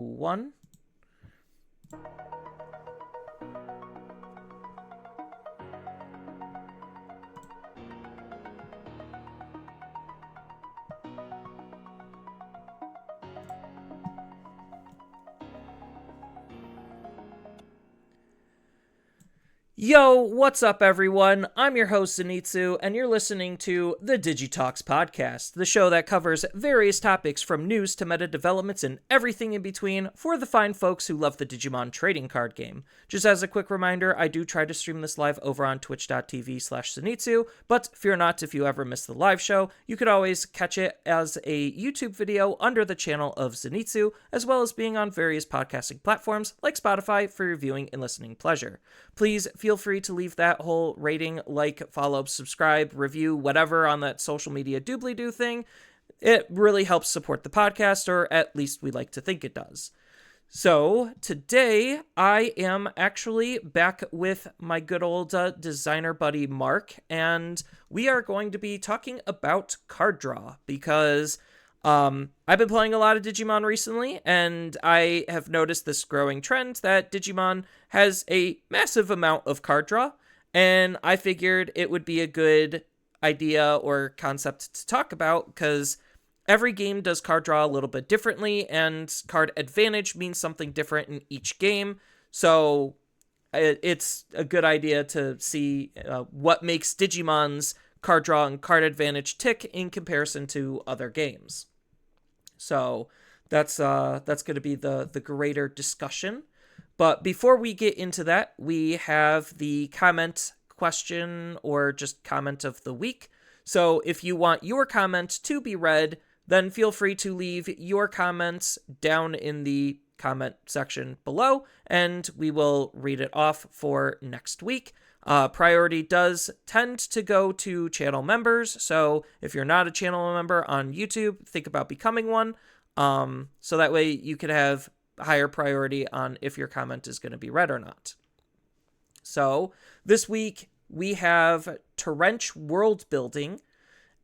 One. Yo, what's up, everyone? I'm your host, Zenitsu, and you're listening to the Digi Talks podcast, the show that covers various topics from news to meta developments and everything in between for the fine folks who love the Digimon trading card game. Just as a quick reminder, I do try to stream this live over on twitch.tv/Zenitsu, but fear not if you ever miss the live show. You could always catch it as a YouTube video under the channel of Zenitsu, as well as being on various podcasting platforms like Spotify for your viewing and listening pleasure. Please feel free to leave that whole rating, like, follow, subscribe, review, whatever on that social media doobly-doo thing. It really helps support the podcast, or at least we like to think it does. So today I am actually back with my good old designer buddy Mark, and we are going to be talking about card draw because I've been playing a lot of Digimon recently, and I have noticed this growing trend that Digimon has a massive amount of card draw, and I figured it would be a good idea or concept to talk about because every game does card draw a little bit differently, and card advantage means something different in each game, so it's a good idea to see what makes Digimon's card draw and card advantage tick in comparison to other games. So that's going to be the greater discussion. But before we get into that, we have the comment question or just comment of the week. So if you want your comment to be read, then feel free to leave your comments down in the comment section below, and we will read it off for next week. Priority does tend to go to channel members, so if you're not a channel member on YouTube, think about becoming one, so that way you could have higher priority on if your comment is going to be read or not. So this week we have Torrent World Building,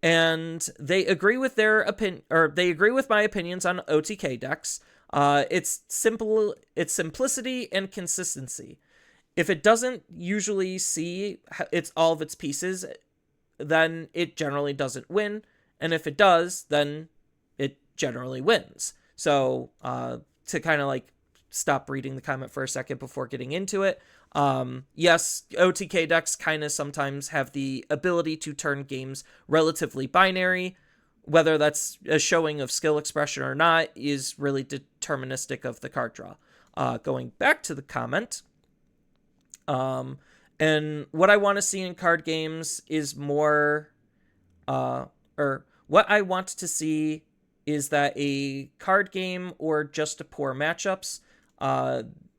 and they agree with their opinion, or they agree with my opinions on OTK decks. It's simplicity and consistency. If it doesn't usually see all of its pieces, then it generally doesn't win. And if it does, then it generally wins. So to kind of like stop reading the comment for a second before getting into it. Yes, OTK decks kind of sometimes have the ability to turn games relatively binary. Whether that's a showing of skill expression or not is really deterministic of the card draw. Going back to the comment. And what I want to see in card games is more, or what I want to see is that a card game or just a poor matchups,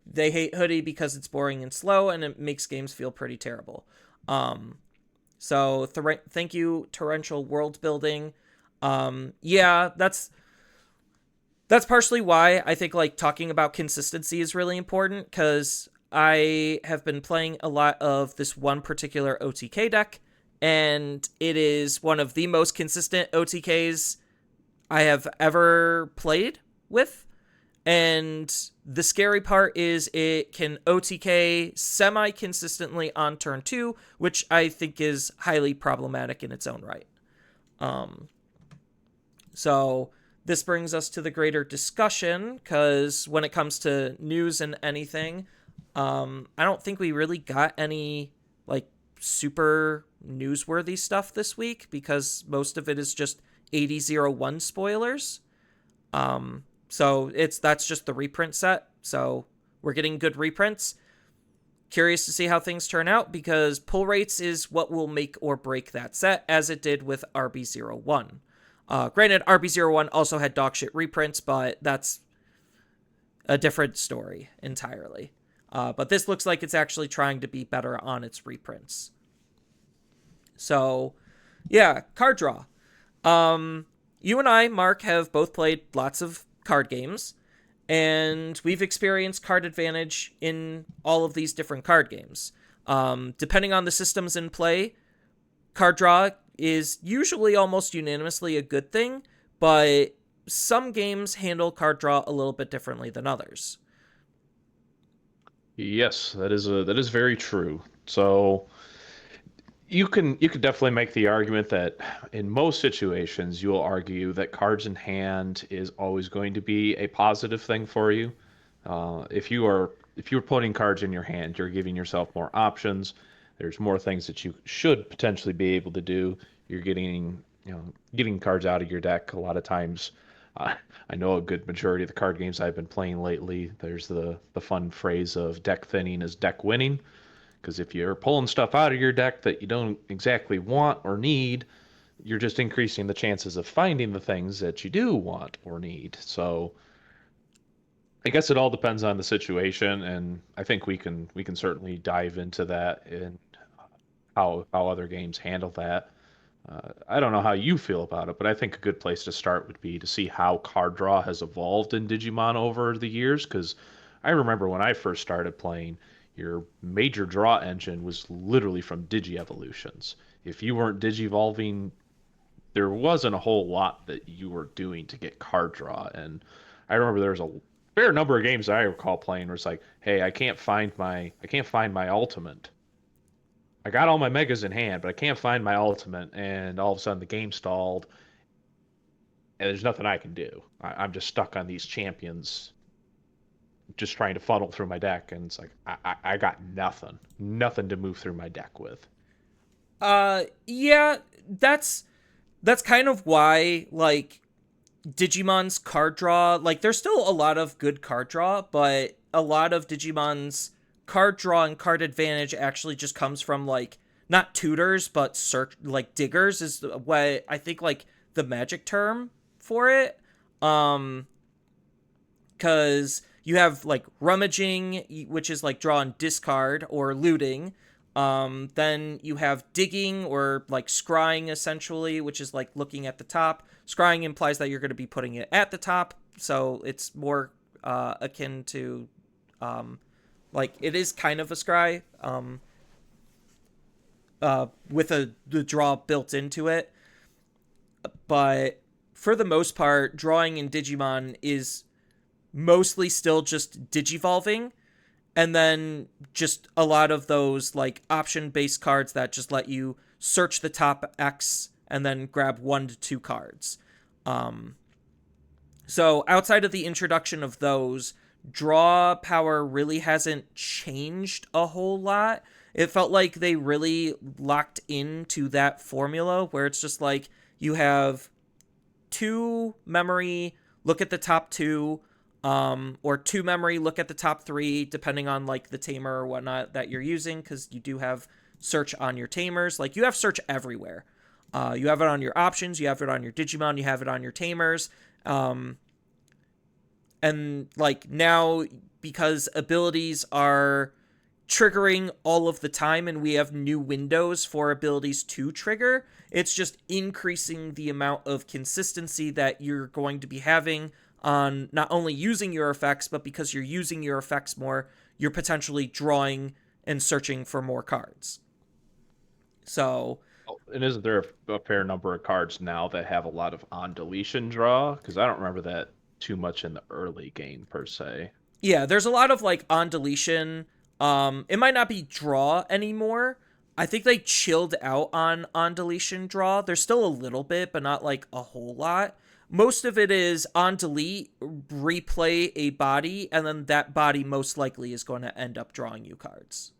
they hate Hoodie because it's boring and slow and it makes games feel pretty terrible. So thank you, Torrential World Building. Yeah, that's partially why I think like talking about consistency is really important, because I have been playing a lot of this one particular OTK deck, and it is one of the most consistent OTKs I have ever played with. And the scary part is it can OTK semi-consistently on turn 2, which I think is highly problematic in its own right. So this brings us to the greater discussion, because when it comes to news and anything, I don't think we really got any like super newsworthy stuff this week, because most of it is just 8001 spoilers. So that's just the reprint set. So we're getting good reprints. Curious to see how things turn out, because pull rates is what will make or break that set, as it did with RB01. Granted, RB01 also had dogshit reprints, but that's a different story entirely. But this looks like it's actually trying to be better on its reprints. So, yeah, card draw. You and I, Mark, have both played lots of card games, and we've experienced card advantage in all of these different card games. Depending on the systems in play, card draw is usually almost unanimously a good thing, but some games handle card draw a little bit differently than others. Yes, that is very true. So you could definitely make the argument that in most situations you'll argue that cards in hand is always going to be a positive thing for you. If you're putting cards in your hand, you're giving yourself more options. There's more things that you should potentially be able to do. You're getting cards out of your deck a lot of times. Uh, I know a good majority of the card games I've been playing lately, there's the fun phrase of deck thinning is deck winning. Because if you're pulling stuff out of your deck that you don't exactly want or need, you're just increasing the chances of finding the things that you do want or need. So I guess it all depends on the situation, and I think we can certainly dive into that and how other games handle that. I don't know how you feel about it, but I think a good place to start would be to see how card draw has evolved in Digimon over the years. Because I remember when I first started playing, your major draw engine was literally from Digi evolutions. If you weren't Digivolving, there wasn't a whole lot that you were doing to get card draw. And I remember there was a fair number of games I recall playing where it's like, hey, I can't find my ultimate. I got all my megas in hand, but I can't find my ultimate, and all of a sudden the game stalled, and there's nothing I can do. I'm just stuck on these champions, just trying to funnel through my deck, and it's like I got nothing to move through my deck with. Yeah, that's kind of why, like, Digimon's card draw, like, there's still a lot of good card draw, but a lot of Digimon's card draw and card advantage actually just comes from, like, not tutors, but search, like, diggers is what I think, like, the magic term for it. Um, because you have, like, rummaging, which is, like, draw and discard, or looting. Then you have digging, or like scrying essentially, which is like looking at the top. Scrying implies that you're going to be putting it at the top, so it's more akin to, like, it is kind of a scry, with the draw built into it. But for the most part, drawing in Digimon is mostly still just digivolving, and then just a lot of those, like, option based cards that just let you search the top X and then grab 1 to 2 cards. Um, so outside of the introduction of those, draw power really hasn't changed a whole lot. It felt like they really locked into that formula where it's just like you have 2 memory, look at the top 2, or 2 memory, look at the top 3, depending on, like, the tamer or whatnot that you're using, because you do have search on your tamers. Like, you have search everywhere. You have it on your options, you have it on your Digimon, you have it on your tamers. And, like, now, because abilities are triggering all of the time and we have new windows for abilities to trigger, it's just increasing the amount of consistency that you're going to be having on not only using your effects, but because you're using your effects more, you're potentially drawing and searching for more cards. So, Oh, and isn't there a fair number of cards now that have a lot of on deletion draw? Because I don't remember that too much in the early game per se. yeah, there's a lot of, like, on deletion. It might not be draw anymore. I think they chilled out on deletion draw. There's still a little bit, but not like a whole lot. Most of it is on delete, replay a body, and then that body most likely is going to end up drawing you cards.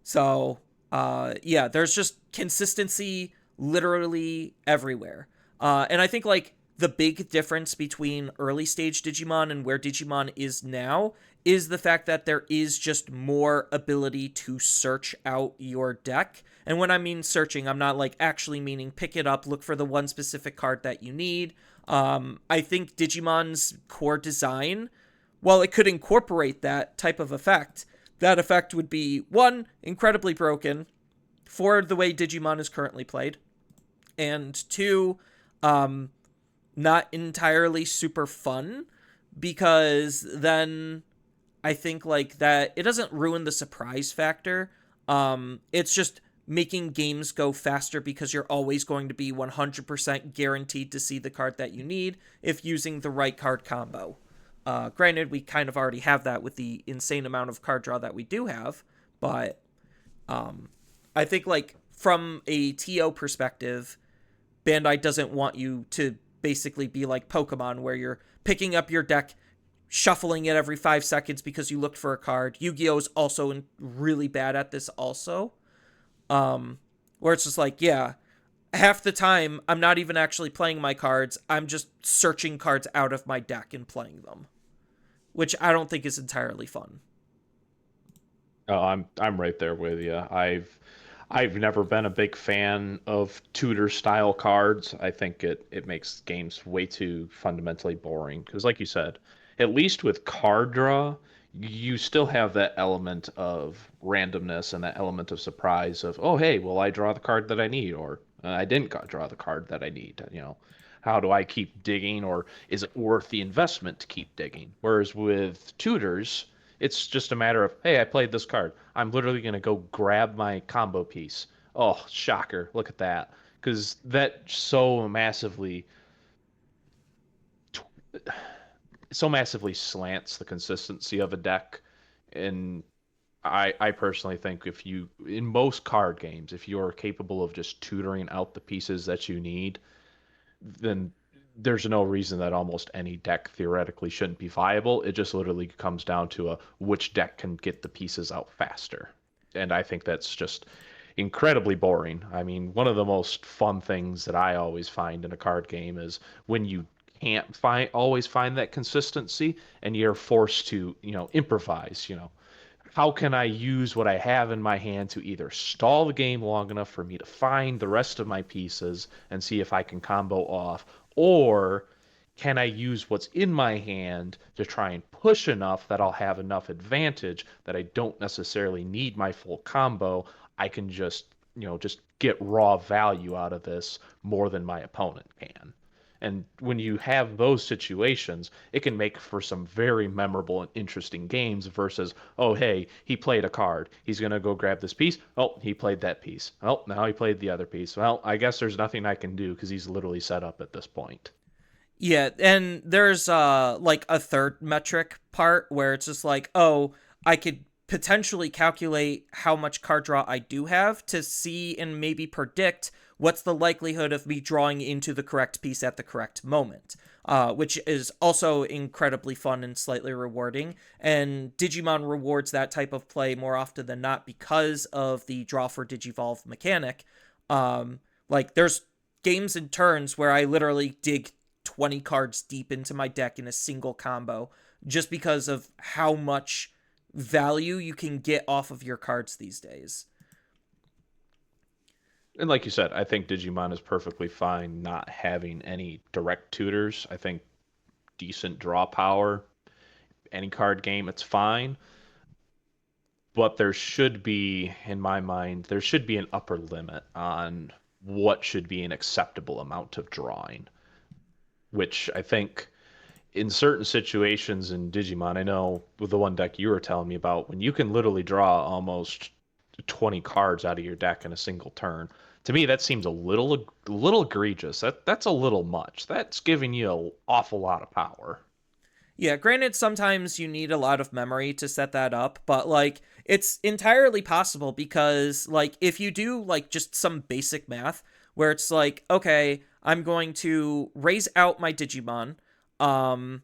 So, yeah, there's just consistency literally everywhere. And I think, like, the big difference between early stage Digimon and where Digimon is now is the fact that there is just more ability to search out your deck. And when I mean searching, I'm not, like, actually meaning pick it up, look for the one specific card that you need. I think Digimon's core design, while it could incorporate that type of effect, that effect would be, one, incredibly broken for the way Digimon is currently played, and two, not entirely super fun, because then I think, like, that it doesn't ruin the surprise factor. It's just making games go faster because you're always going to be 100% guaranteed to see the card that you need if using the right card combo. Granted, we kind of already have that with the insane amount of card draw that we do have, but I think, like, from a TO perspective, Bandai doesn't want you to basically be like Pokemon, where you're picking up your deck, shuffling it every 5 seconds because you looked for a card. Yu-Gi-Oh! Is also really bad at this also. Where it's just like, yeah, half the time I'm not even actually playing my cards. I'm just searching cards out of my deck and playing them, which I don't think is entirely fun. Oh, I'm right there with you. I've never been a big fan of tutor style cards. I think it makes games way too fundamentally boring. Because, like you said, at least with card draw, you still have that element of randomness and that element of surprise of, oh, hey, well, I draw the card that I need, or I didn't draw the card that I need. How do I keep digging, or is it worth the investment to keep digging? Whereas with tutors, it's just a matter of, hey, I played this card. I'm literally going to go grab my combo piece. Oh, shocker. Look at that. Because that so massively slants the consistency of a deck. And I personally think in most card games, if you're capable of just tutoring out the pieces that you need, then there's no reason that almost any deck theoretically shouldn't be viable. It just literally comes down to which deck can get the pieces out faster. And I think that's just incredibly boring. I mean, one of the most fun things that I always find in a card game is when you can't always find that consistency and you're forced to, improvise, how can I use what I have in my hand to either stall the game long enough for me to find the rest of my pieces and see if I can combo off, or can I use what's in my hand to try and push enough that I'll have enough advantage that I don't necessarily need my full combo? I can just get raw value out of this more than my opponent can. And when you have those situations, it can make for some very memorable and interesting games versus, oh, hey, he played a card. He's going to go grab this piece. Oh, he played that piece. Well, now he played the other piece. Well, I guess there's nothing I can do because he's literally set up at this point. Yeah, and there's like a third metric part where it's just like, oh, I could potentially calculate how much card draw I do have to see and maybe predict what's the likelihood of me drawing into the correct piece at the correct moment, which is also incredibly fun and slightly rewarding. And Digimon rewards that type of play more often than not because of the draw for Digivolve mechanic. Like, there's games and turns where I literally dig 20 cards deep into my deck in a single combo just because of how much value you can get off of your cards these days. And like you said, I think Digimon is perfectly fine not having any direct tutors. I think decent draw power, any card game, it's fine. But there should be, in my mind, there should be an upper limit on what should be an acceptable amount of drawing, which I think in certain situations in Digimon, I know with the one deck you were telling me about, when you can literally draw almost 20 cards out of your deck in a single turn. To me, that seems a little egregious. That's a little much. That's giving you an awful lot of power. Yeah, granted, sometimes you need a lot of memory to set that up, but, like, it's entirely possible because, like, if you do, like, just some basic math where it's like, okay, I'm going to raise out my Digimon, um,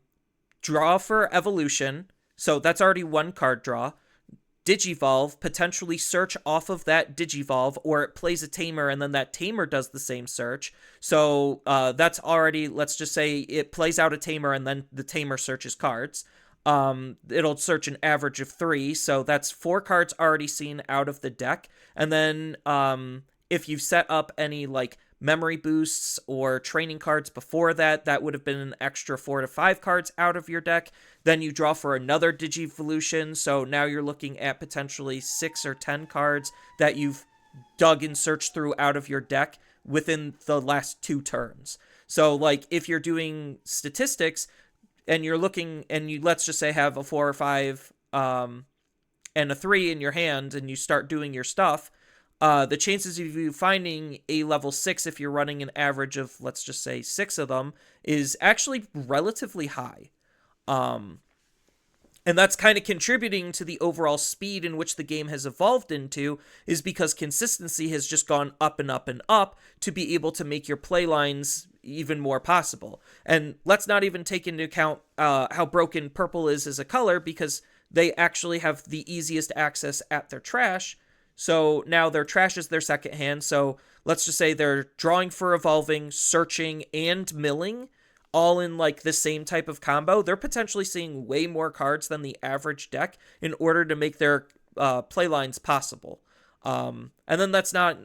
draw for evolution, so that's already one card draw. Digivolve, potentially search off of that Digivolve, or it plays a Tamer and then that Tamer does the same search. So that's already, let's just say it plays out a Tamer and then the Tamer searches cards. It'll search an average of 3, so that's 4 cards already seen out of the deck. And then if you set up any, like, memory boosts or training cards before that, that would have been an extra 4 to 5 cards out of your deck. Then you draw for another Digivolution, so now you're looking at potentially 6 or 10 cards that you've dug and searched through out of your deck within the last 2 turns. So, like, if you're doing statistics and you're looking, and you, let's just say, have a 4 or 5 and a 3 in your hand, and you start doing your stuff, the chances of you finding a level 6 if you're running an average of, let's just say, 6 of them is actually relatively high. Um, and that's kind of contributing to the overall speed in which the game has evolved into, is because consistency has just gone up and up and up to be able to make your play lines even more possible. And let's not even take into account how broken purple is as a color, because they actually have the easiest access at their trash. So now their trash is their second hand. So let's just say they're drawing for evolving, searching, and milling all in like the same type of combo. They're potentially seeing way more cards than the average deck in order to make their play lines possible. And then that's not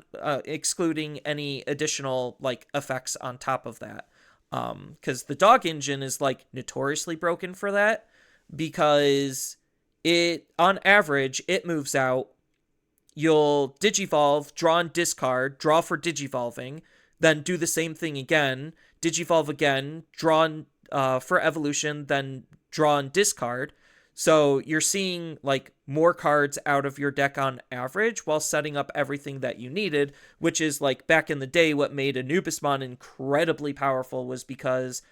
excluding any additional like effects on top of that. Because the dog engine is like notoriously broken for that, because it, on average, it moves out. You'll digivolve, draw and discard, draw for digivolving, then do the same thing again, digivolve again, draw for evolution, then draw and discard. So you're seeing like more cards out of your deck on average while setting up everything that you needed, which is like back in the day what made Anubismon incredibly powerful, was because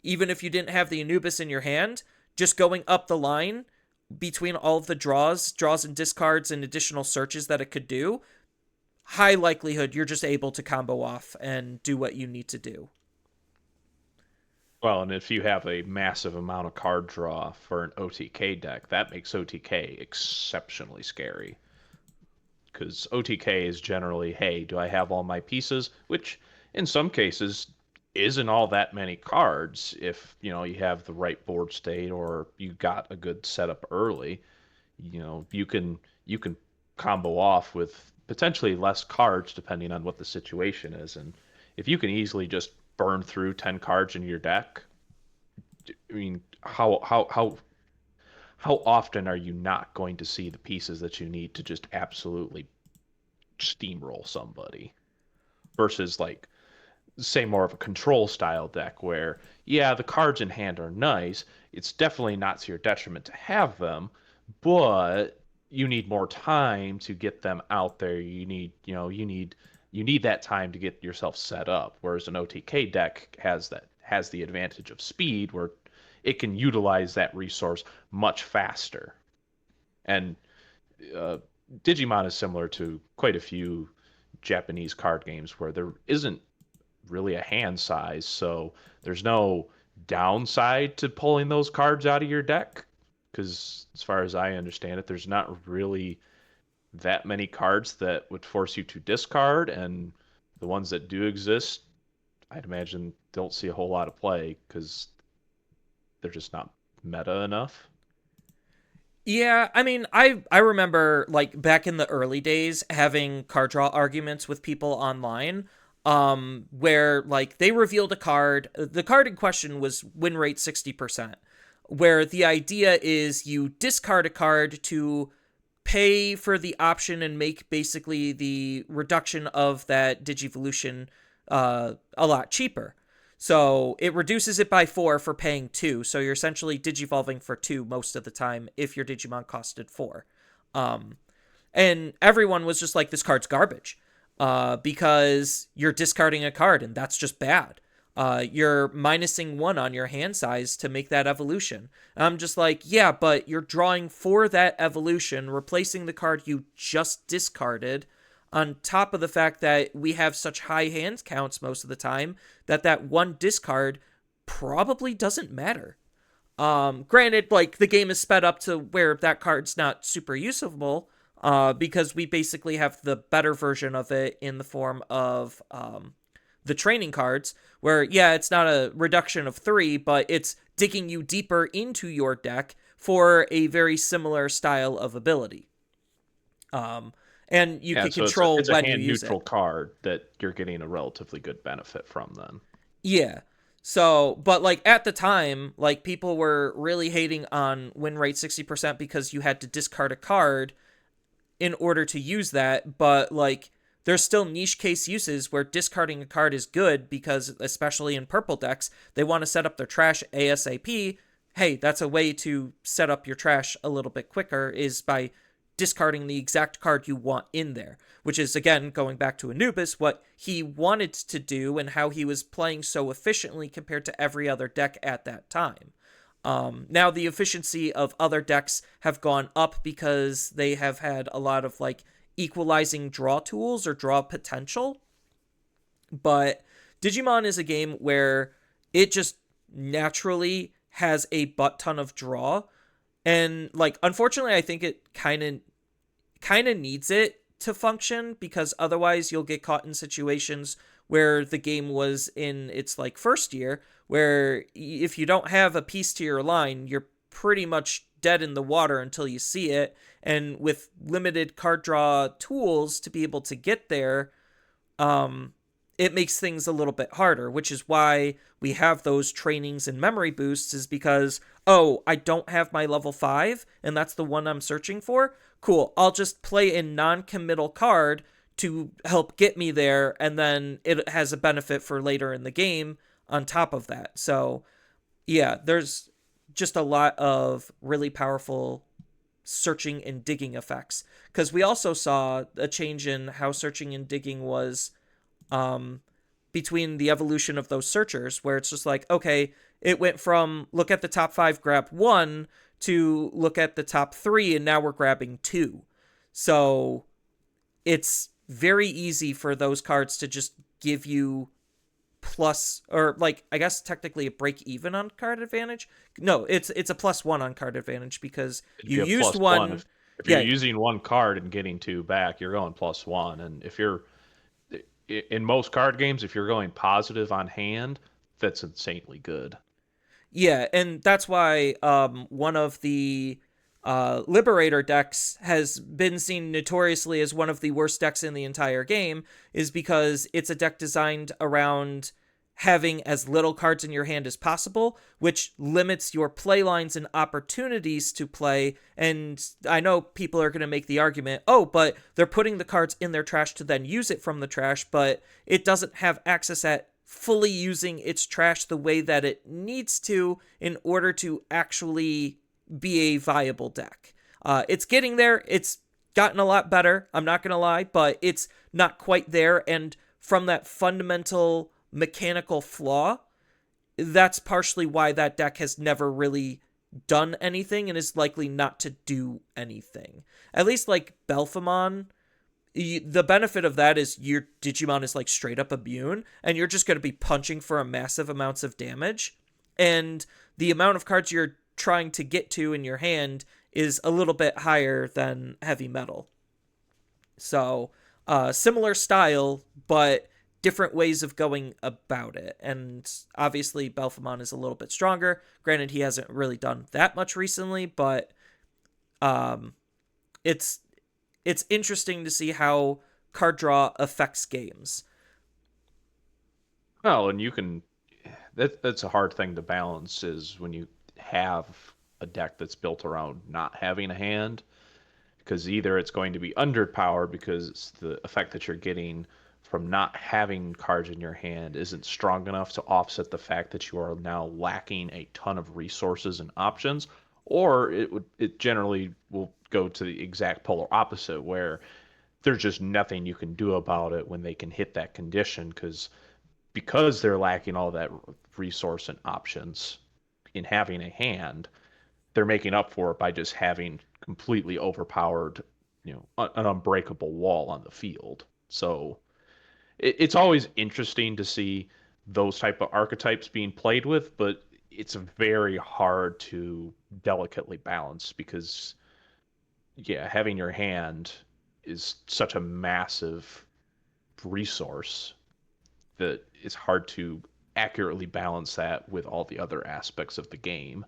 even if you didn't have the Anubis in your hand, just going up the line between all of the draws and discards and additional searches that it could do, high likelihood you're just able to combo off and do what you need to do. Well, and if you have a massive amount of card draw for an OTK deck, that makes OTK exceptionally scary. Because OTK is generally, hey, do I have all my pieces? Which, in some cases, isn't all that many cards if, you have the right board state or you got a good setup early. You can combo off with potentially less cards depending on what the situation is. And if you can easily just burn through 10 cards in your deck, I mean, how often are you not going to see the pieces that you need to just absolutely steamroll somebody? Versus like, say, more of a control style deck where, yeah, the cards in hand are nice. It's definitely not to your detriment to have them, but you need more time to get them out there. You need that time to get yourself set up. Whereas an OTK deck has the advantage of speed, where it can utilize that resource much faster. And uh, Digimon is similar to quite a few Japanese card games where there isn't really a hand size, so there's no downside to pulling those cards out of your deck. Because as far as I understand it, there's not really that many cards that would force you to discard, and the ones that do exist, I'd imagine don't see a whole lot of play because they're just not meta enough. Yeah, I mean, I remember like back in the early days having card draw arguments with people online, where like they revealed a card. The card in question was win rate 60%, where the idea is you discard a card to pay for the option and make basically the reduction of that Digivolution a lot cheaper. So it reduces it by 4 for paying 2. So you're essentially digivolving for 2 most of the time if your Digimon costed 4. Um, and everyone was just like, this card's garbage, because you're discarding a card and that's just bad. You're minusing 1 on your hand size to make that evolution. And I'm just like, yeah, but you're drawing for that evolution, replacing the card you just discarded, on top of the fact that we have such high hand counts most of the time that one discard probably doesn't matter. Granted, like the game is sped up to where that card's not super usable, because we basically have the better version of it in the form of the training cards, where yeah, it's not a reduction of 3, but it's digging you deeper into your deck for a very similar style of ability. And you Yeah, can so it's a, control it's a when you hand use neutral it. card that you're getting a relatively good benefit from then. Yeah. So, but like at the time, like people were really hating on win rate 60% because you had to discard a card in order to use that. But like there's still niche case uses where discarding a card is good, because especially in purple decks, they want to set up their trash ASAP. Hey, that's a way to set up your trash a little bit quicker, is by discarding the exact card you want in there, which is, again, going back to Anubis, what he wanted to do and how he was playing so efficiently compared to every other deck at that time. Now, the efficiency of other decks have gone up because they have had a lot of like equalizing draw tools or draw potential. But Digimon is a game where it just naturally has a butt ton of draw. And like unfortunately I think it kind of needs it to function, because otherwise you'll get caught in situations where the game was in its like first year, where if you don't have a piece to your line, you're pretty much dead in the water until you see it. And with limited card draw tools to be able to get there, it makes things a little bit harder, which is why we have those trainings and memory boosts, is because, oh, I don't have my level 5, and that's the one I'm searching for. Cool, I'll just play a non-committal card to help get me there, and then it has a benefit for later in the game on top of that. So, yeah, there's just a lot of really powerful searching and digging effects. Because we also saw a change in how searching and digging was between the evolution of those searchers, where it's just like, okay, it went from look at the top 5, grab 1, to look at the top 3, and now we're grabbing 2. So it's very easy for those cards to just give you plus, or like I guess technically a break even on card advantage. No, it's a +1 on card advantage because It'd be you a used plus one. one. If you're Yeah, using one card and getting two back, you're going +1. And if you're in most card games, if you're going positive on hand, that's insanely good. yeah, and that's why one of the Liberator decks has been seen notoriously as one of the worst decks in the entire game, is because it's a deck designed around having as little cards in your hand as possible, which limits your play lines and opportunities to play. And I know people are going to make the argument, oh, but they're putting the cards in their trash to then use it from the trash, but it doesn't have access at fully using its trash the way that it needs to in order to actually be a viable deck. It's getting there. It's gotten a lot better. I'm not going to lie, but it's not quite there. And from that fundamental mechanical flaw, that's partially why that deck has never really done anything and is likely not to do anything. At least like Belphemon, the benefit of that is your Digimon is like straight up immune, and you're just going to be punching for a massive amounts of damage. And the amount of cards you're trying to get to in your hand is a little bit higher than heavy metal. So, similar style, but different ways of going about it. And obviously, Belphemon is a little bit stronger. Granted, he hasn't really done that much recently, but it's interesting to see how card draw affects games. Well, and you can that's a hard thing to balance, is when you have a deck that's built around not having a hand, because either it's going to be underpowered because the effect that you're getting from not having cards in your hand isn't strong enough to offset the fact that you are now lacking a ton of resources and options, or it generally will go to the exact polar opposite, where there's just nothing you can do about it when they can hit that condition, because they're lacking all that resource and options in having a hand. They're making up for it by just having completely overpowered, an unbreakable wall on the field. So it's always interesting to see those type of archetypes being played with, but it's very hard to delicately balance, because yeah, having your hand is such a massive resource that it's hard to accurately balance that with all the other aspects of the game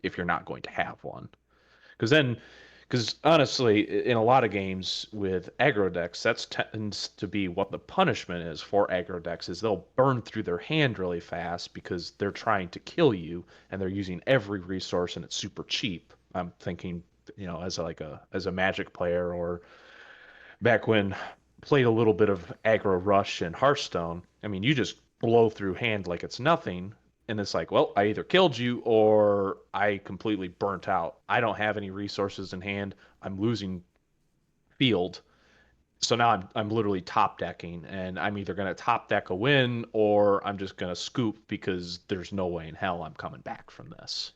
if you're not going to have one. Because honestly, in a lot of games with aggro decks, that tends to be what the punishment is for aggro decks, is they'll burn through their hand really fast because they're trying to kill you and they're using every resource and it's super cheap. I'm thinking, as a Magic player, or back when played a little bit of aggro rush and Hearthstone. I mean, you just blow through hand like it's nothing, and it's like, well, I either killed you or I completely burnt out. I don't have any resources in hand. I'm losing field. So now I'm literally top decking, and I'm either going to top deck a win or I'm just going to scoop because there's no way in hell I'm coming back from this.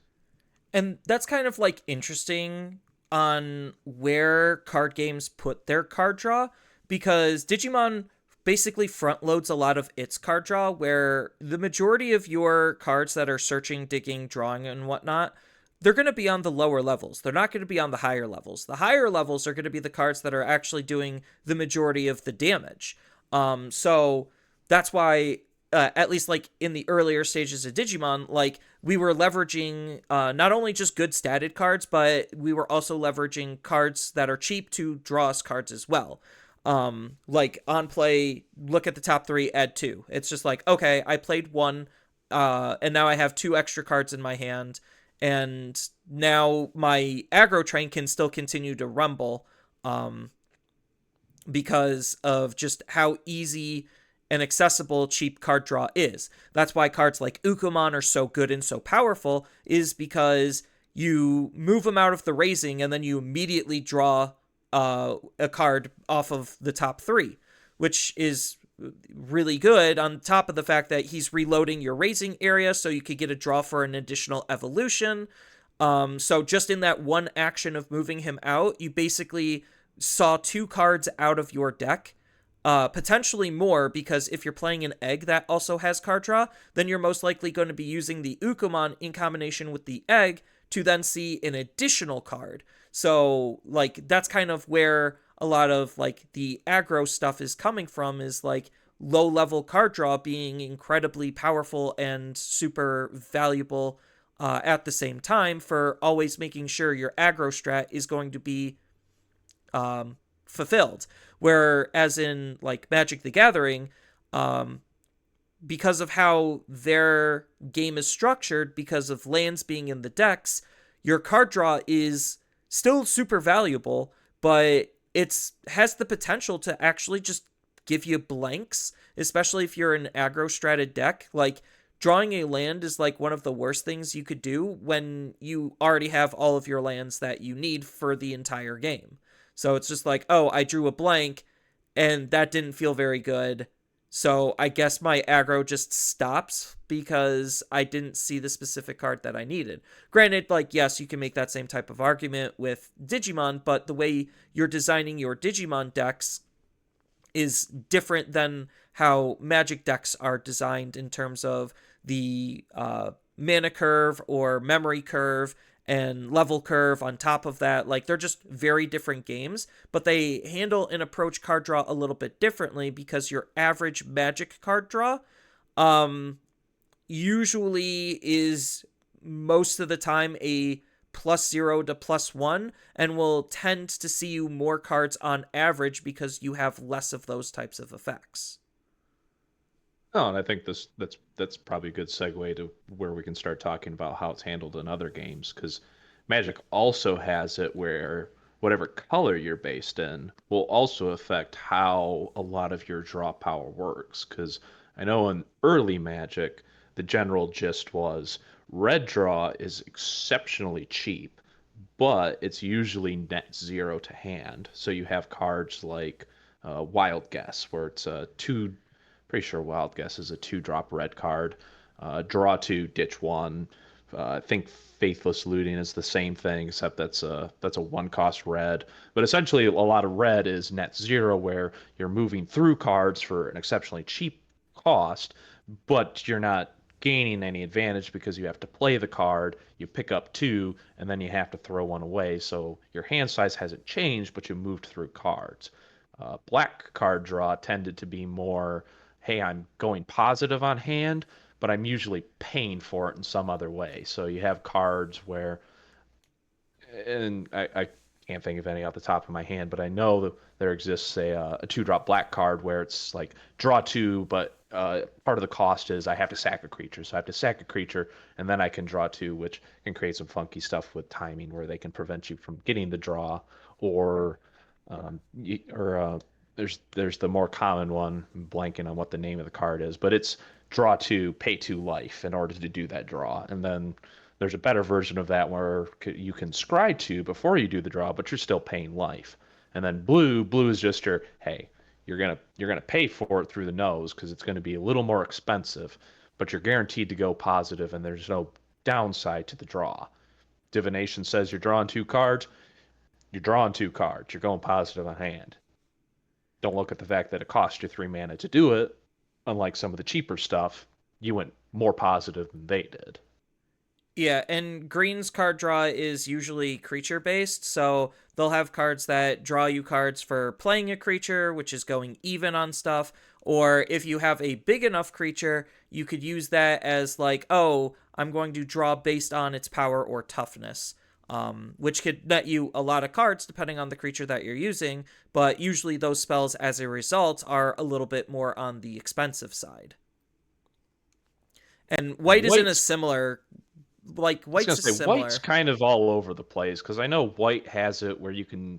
And that's kind of like interesting on where card games put their card draw, because Digimon basically front loads a lot of its card draw, where the majority of your cards that are searching, digging, drawing, and whatnot, they're going to be on the lower levels. They're not going to be on the higher levels. The higher levels are going to be the cards that are actually doing the majority of the damage. So that's why, at least like in the earlier stages of Digimon, like we were leveraging not only just good statted cards, but we were also leveraging cards that are cheap to draw us cards as well. Like on play, look at the top three, add two. It's just like, okay, I played one, and now I have two extra cards in my hand, and now my aggro train can still continue to rumble, because of just how easy and accessible cheap card draw is. That's why cards like Ukumon are so good and so powerful, is because you move them out of the raising and then you immediately draw a card off of the top three, which is really good, on top of the fact that he's reloading your raising area so you could get a draw for an additional evolution. So just in that one action of moving him out, you basically saw two cards out of your deck, potentially more, because if you're playing an egg that also has card draw, then you're most likely going to be using the Ukumon in combination with the egg to then see an additional card. So, like, that's kind of where a lot of, like, the aggro stuff is coming from, is, like, low-level card draw being incredibly powerful and super valuable at the same time, for always making sure your aggro strat is going to be fulfilled. Whereas in like Magic the Gathering, because of how their game is structured, because of lands being in the decks, your card draw is still super valuable, but it's has the potential to actually just give you blanks, especially if you're an aggro stratted deck. Like, drawing a land is like one of the worst things you could do when you already have all of your lands that you need for the entire game. So it's just like, oh, I drew a blank and that didn't feel very good. So I guess my aggro just stops because I didn't see the specific card that I needed. Granted, like, yes, you can make that same type of argument with Digimon, but the way you're designing your Digimon decks is different than how Magic decks are designed in terms of the mana curve or memory curve and level curve on top of that. Like, they're just very different games, but they handle and approach card draw a little bit differently, because your average Magic card draw usually is most of the time a +0 to +1, and will tend to see you more cards on average because you have less of those types of effects. Oh, and I think that's probably a good segue to where we can start talking about how it's handled in other games, because Magic also has it where whatever color you're based in will also affect how a lot of your draw power works. Because I know in early Magic, the general gist was red draw is exceptionally cheap, but it's usually net zero to hand. So you have cards like Wild Guess, where it's a two, pretty sure Wild Guess is a two drop red card. Draw two, ditch one. I think Faithless Looting is the same thing, except that's a one cost red. But essentially, a lot of red is net zero, where you're moving through cards for an exceptionally cheap cost, but you're not gaining any advantage because you have to play the card, you pick up two, and then you have to throw one away. So your hand size hasn't changed, but you moved through cards. Black card draw tended to be more, hey, I'm going positive on hand, but I'm usually paying for it in some other way. So you have cards where, and I can't think of any off the top of my hand, but I know that there exists a two drop black card where it's like draw two, but part of the cost is I have to sack a creature. So I have to sack a creature, and then I can draw two, which can create some funky stuff with timing where they can prevent you from getting the draw, or or there's the more common one, I'm blanking on what the name of the card is, but it's draw two, pay two life in order to do that draw. And then there's a better version of that where you can scry two before you do the draw, but you're still paying life. And then blue is just your, hey, you're gonna pay for it through the nose because it's going to be a little more expensive, but you're guaranteed to go positive, and there's no downside to the draw. Divination says you're drawing two cards, you're drawing two cards, you're going positive on hand. Don't look at the fact that it cost you 3 mana to do it. Unlike some of the cheaper stuff, you went more positive than they did. Yeah, and green's card draw is usually creature based, so they'll have cards that draw you cards for playing a creature, which is going even on stuff, or if you have a big enough creature, you could use that as like, oh, I'm going to draw based on its power or toughness, which could net you a lot of cards depending on the creature that you're using, but usually those spells as a result are a little bit more on the expensive side. And white is in a White's similar like I was gonna white's is say white's similar. kind of all over the place because I know white has it where you can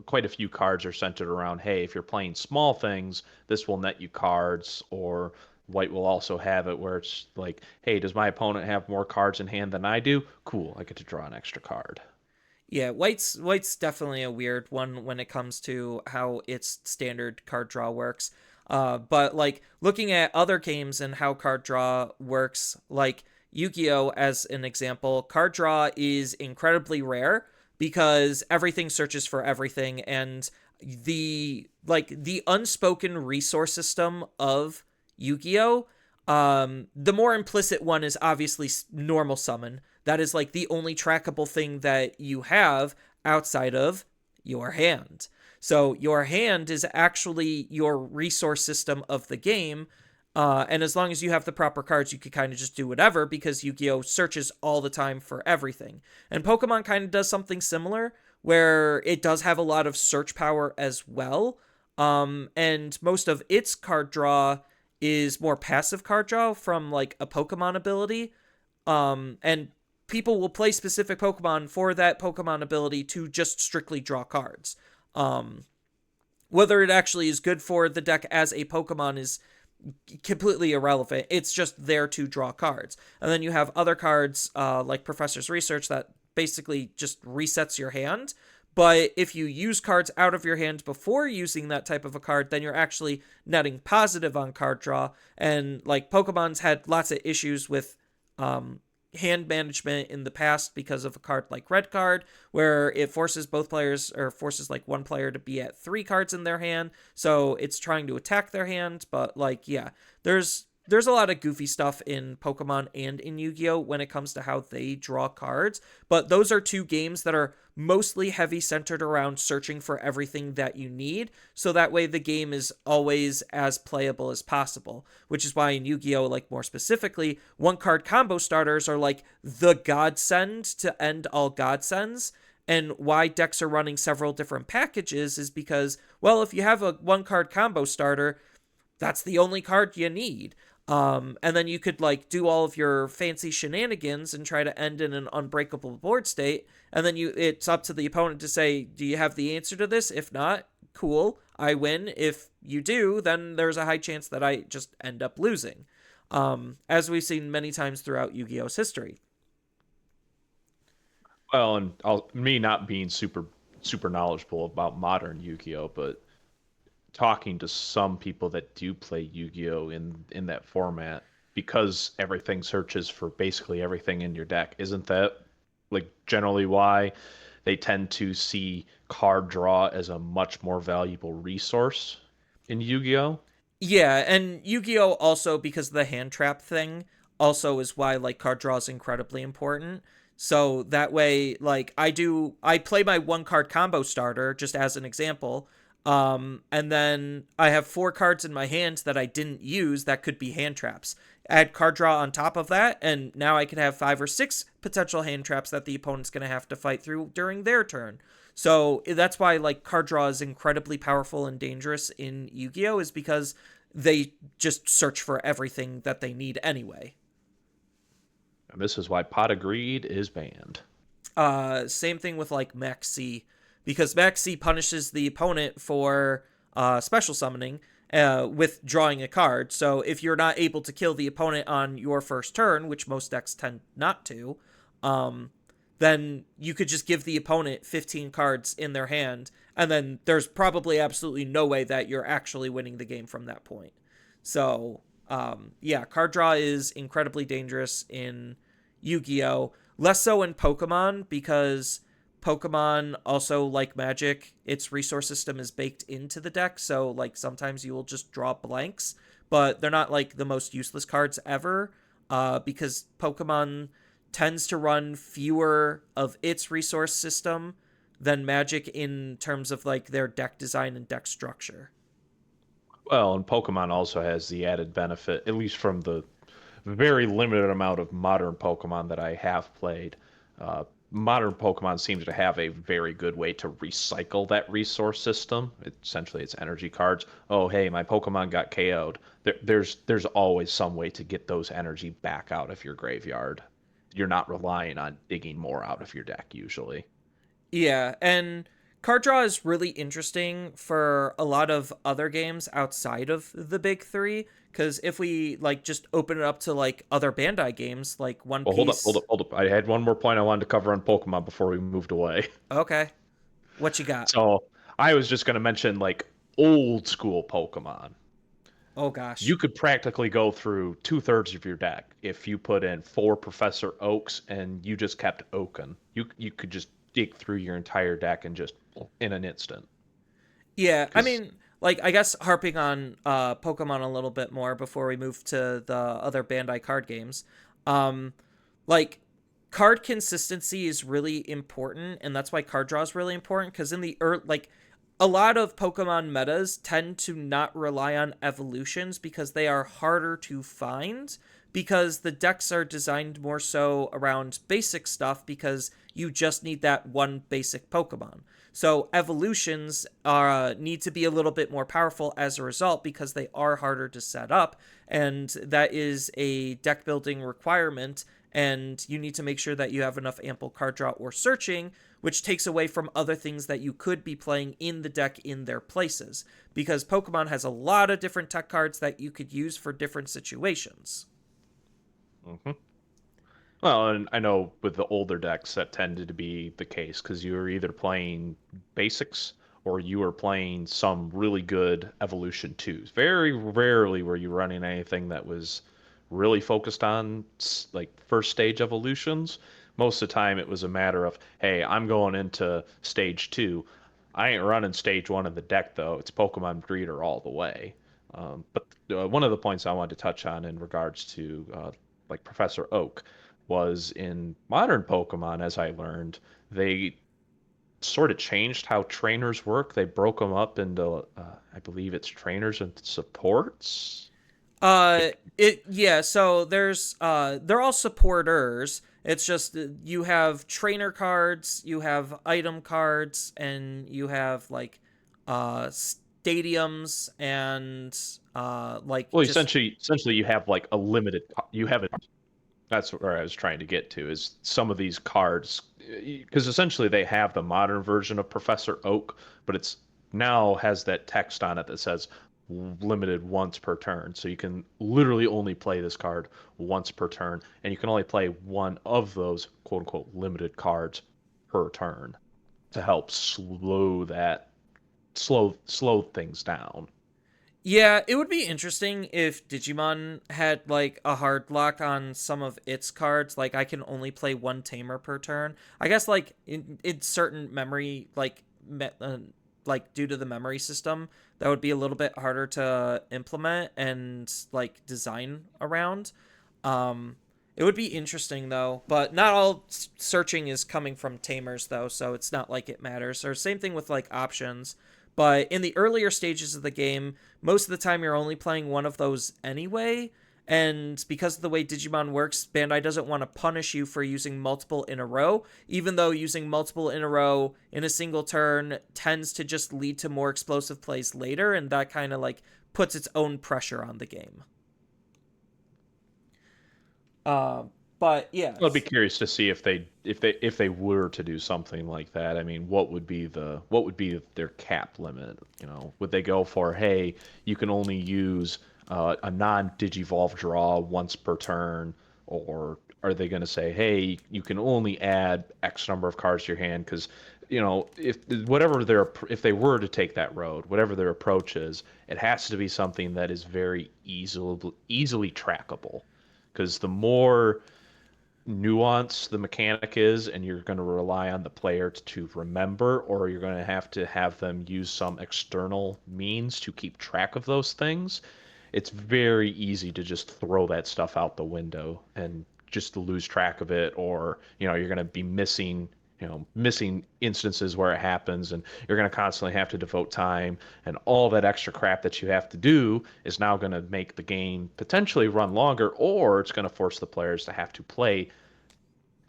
quite a few cards are centered around, hey, if you're playing small things, this will net you cards, or white will also have it where it's like, hey, does my opponent have more cards in hand than I do? Cool, I get to draw an extra card. Yeah, white's definitely a weird one when it comes to how its standard card draw works. But like looking at other games and how card draw works, like Yu-Gi-Oh as an example, card draw is incredibly rare because everything searches for everything, and the unspoken resource system of Yu-Gi-Oh, the more implicit one is obviously normal summon. That is like the only trackable thing that you have outside of your hand. So your hand is actually your resource system of the game. And as long as you have the proper cards, you could kind of just do whatever because Yu-Gi-Oh searches all the time for everything. And Pokemon kind of does something similar where it does have a lot of search power as well. And most of its card draw is more passive card draw from like a Pokemon ability. And people will play specific Pokemon for that Pokemon ability to just strictly draw cards. Um, Whether it actually is good for the deck as a Pokemon is completely irrelevant. It's just there to draw cards. And then you have other cards like Professor's Research that basically just resets your hand. But if you use cards out of your hand before using that type of a card, then you're actually netting positive on card draw. And like Pokemon's had lots of issues with hand management in the past because of a card like Red Card, where it forces both players or forces like one player to be at 3 cards in their hand. So it's trying to attack their hand. But like, yeah, there's a lot of goofy stuff in Pokemon and in Yu-Gi-Oh when it comes to how they draw cards. But those are two games that are mostly heavy centered around searching for everything that you need. So that way the game is always as playable as possible, which is why in Yu-Gi-Oh, like more specifically, 1 card combo starters are like the godsend to end all godsends. And why decks are running several different packages is because, well, if you have a 1 card combo starter, that's the only card you need. And then you could like do all of your fancy shenanigans and try to end in an unbreakable board state. And then it's up to the opponent to say, do you have the answer to this? If not, cool, I win. If you do, then there's a high chance that I just end up losing. As we've seen many times throughout Yu-Gi-Oh's history. Well, and me not being super knowledgeable about modern Yu-Gi-Oh, but talking to some people that do play Yu-Gi-Oh in that format, because everything searches for basically everything in your deck. Isn't that like generally why they tend to see card draw as a much more valuable resource in Yu-Gi-Oh? Yeah, and Yu-Gi-Oh also, because of the hand trap thing, also is why like card draw is incredibly important. So that way, like I play my 1 card combo starter just as an example. And then I have 4 cards in my hand that I didn't use that could be hand traps. Add card draw on top of that, and now I can have 5 or 6 potential hand traps that the opponent's gonna have to fight through during their turn. So that's why like card draw is incredibly powerful and dangerous in Yu-Gi-Oh! Is because they just search for everything that they need anyway. And this is why Pot of Greed is banned. Same thing with like Max C, because Max C punishes the opponent for special summoning with drawing a card. So if you're not able to kill the opponent on your first turn, which most decks tend not to, um, then you could just give the opponent 15 cards in their hand And then there's probably absolutely no way that you're actually winning the game from that point. So, yeah, card draw is incredibly dangerous in Yu-Gi-Oh! Less so in Pokemon because Pokemon also, like Magic, its resource system is baked into the deck. So, like, sometimes you will just draw blanks, but they're not like the most useless cards ever, because Pokemon tends to run fewer of its resource system than Magic in terms of like their deck design and deck structure. Well, and Pokemon also has the added benefit, at least from the very limited amount of modern Pokemon that I have played. Modern Pokemon seems to have a very good way to recycle that resource system. Essentially, it's energy cards. Oh, hey, my Pokemon got KO'd. There's always some way to get those energy back out of your graveyard. You're not relying on digging more out of your deck usually. Yeah, and card draw is really interesting for a lot of other games outside of the big three. Because if we like just open it up to like other Bandai games, like One Well, hold up, hold Piece. up, hold up. I had one more point I wanted to cover on Pokemon before we moved away. Okay, what you got? So I was just going to mention like old school Pokemon. Oh You gosh. could practically go through two-thirds of your deck if you put in four Professor Oaks and you just kept Oaken. You could just dig through your entire deck and just in an instant. Yeah, I Because mean, like I guess harping on Pokemon a little bit more before we move to the other Bandai card games. Um, like card consistency is really important, and that's why card draw is really important. Because in the like a lot of Pokemon metas tend to not rely on evolutions because they are harder to find because the decks are designed more so around basic stuff because you just need that one basic Pokemon. So evolutions need to be a little bit more powerful as a result because they are harder to set up, and that is a deck building requirement. And you need to make sure that you have enough ample card draw or searching, which takes away from other things that you could be playing in the deck in their places. Because Pokemon has a lot of different tech cards that you could use for different situations. Mhm. Well, and I know with the older decks that tended to be the case because you were either playing basics or you were playing some really good evolution twos. Very rarely were you running anything that was really focused on like first stage evolutions. Most of the time it was a matter of, hey, I'm going into stage two. I ain't running stage one in the deck though. It's Pokemon Breeder all the way. But one of the points I wanted to touch on in regards to like Professor Oak was in modern Pokemon, as I learned, they sort of changed how trainers work. They broke them up into, I believe it's trainers and supports. Uh, If it yeah. So there's they're all supporters. It's just you have trainer cards, you have item cards, and you have like stadiums and like well, just essentially, you have like a limited. You have it. That's where I was trying to get to. Is some of these cards because essentially they have the modern version of Professor Oak, but it's now has that text on it that says limited once per turn. So you can literally only play this card once per turn, and you can only play one of those quote unquote limited cards per turn to help slow things down. yeah. It would be interesting if Digimon had like a hard lock on some of its cards. Like I can only play one tamer per turn. I guess like in certain memory like due to the memory system that would be a little bit harder to implement and like design around. um it would be interesting though, but not all searching is coming from tamers though, so it's not like it matters. Or same thing with like options, but in the earlier stages of the game most of the time you're only playing one of those anyway. And because of the way Digimon works, Bandai doesn't want to punish you for using multiple in a row, even though using multiple in a row in a single turn tends to just lead to more explosive plays later, and that kind of like puts its own pressure on the game. Uh, but yeah, I'd be curious to see if they were to do something like that. I mean, what would be their cap limit? You know, would they go for, hey, you can only use a non-digivolve draw once per turn, or are they going to say, hey, you can only add X number of cards to your hand? Because, if if they were to take that road, whatever their approach is, it has to be something that is very easily trackable. Because the more nuance the mechanic is, and you're going to rely on the player to remember, or you're going to have them use some external means to keep track of those things, it's very easy to just throw that stuff out the window and just to lose track of it, or you're going to be missing instances where it happens, and you're going to constantly have to devote time, and all that extra crap that you have to do is now going to make the game potentially run longer, or it's going to force the players to have to play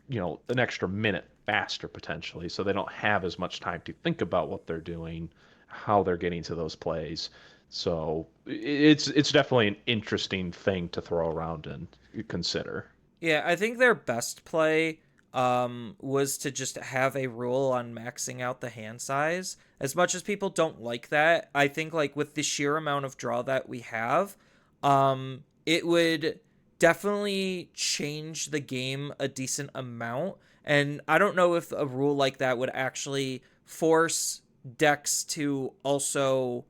an extra minute faster potentially, so they don't have as much time to think about what they're doing, how they're getting to those plays. So it's definitely an interesting thing to throw around and consider. Yeah, I think their best play was to just have a rule on maxing out the hand size. As much as people don't like that, I think like with the sheer amount of draw that we have, it would definitely change the game a decent amount. And I don't know if a rule like that would actually force decks to also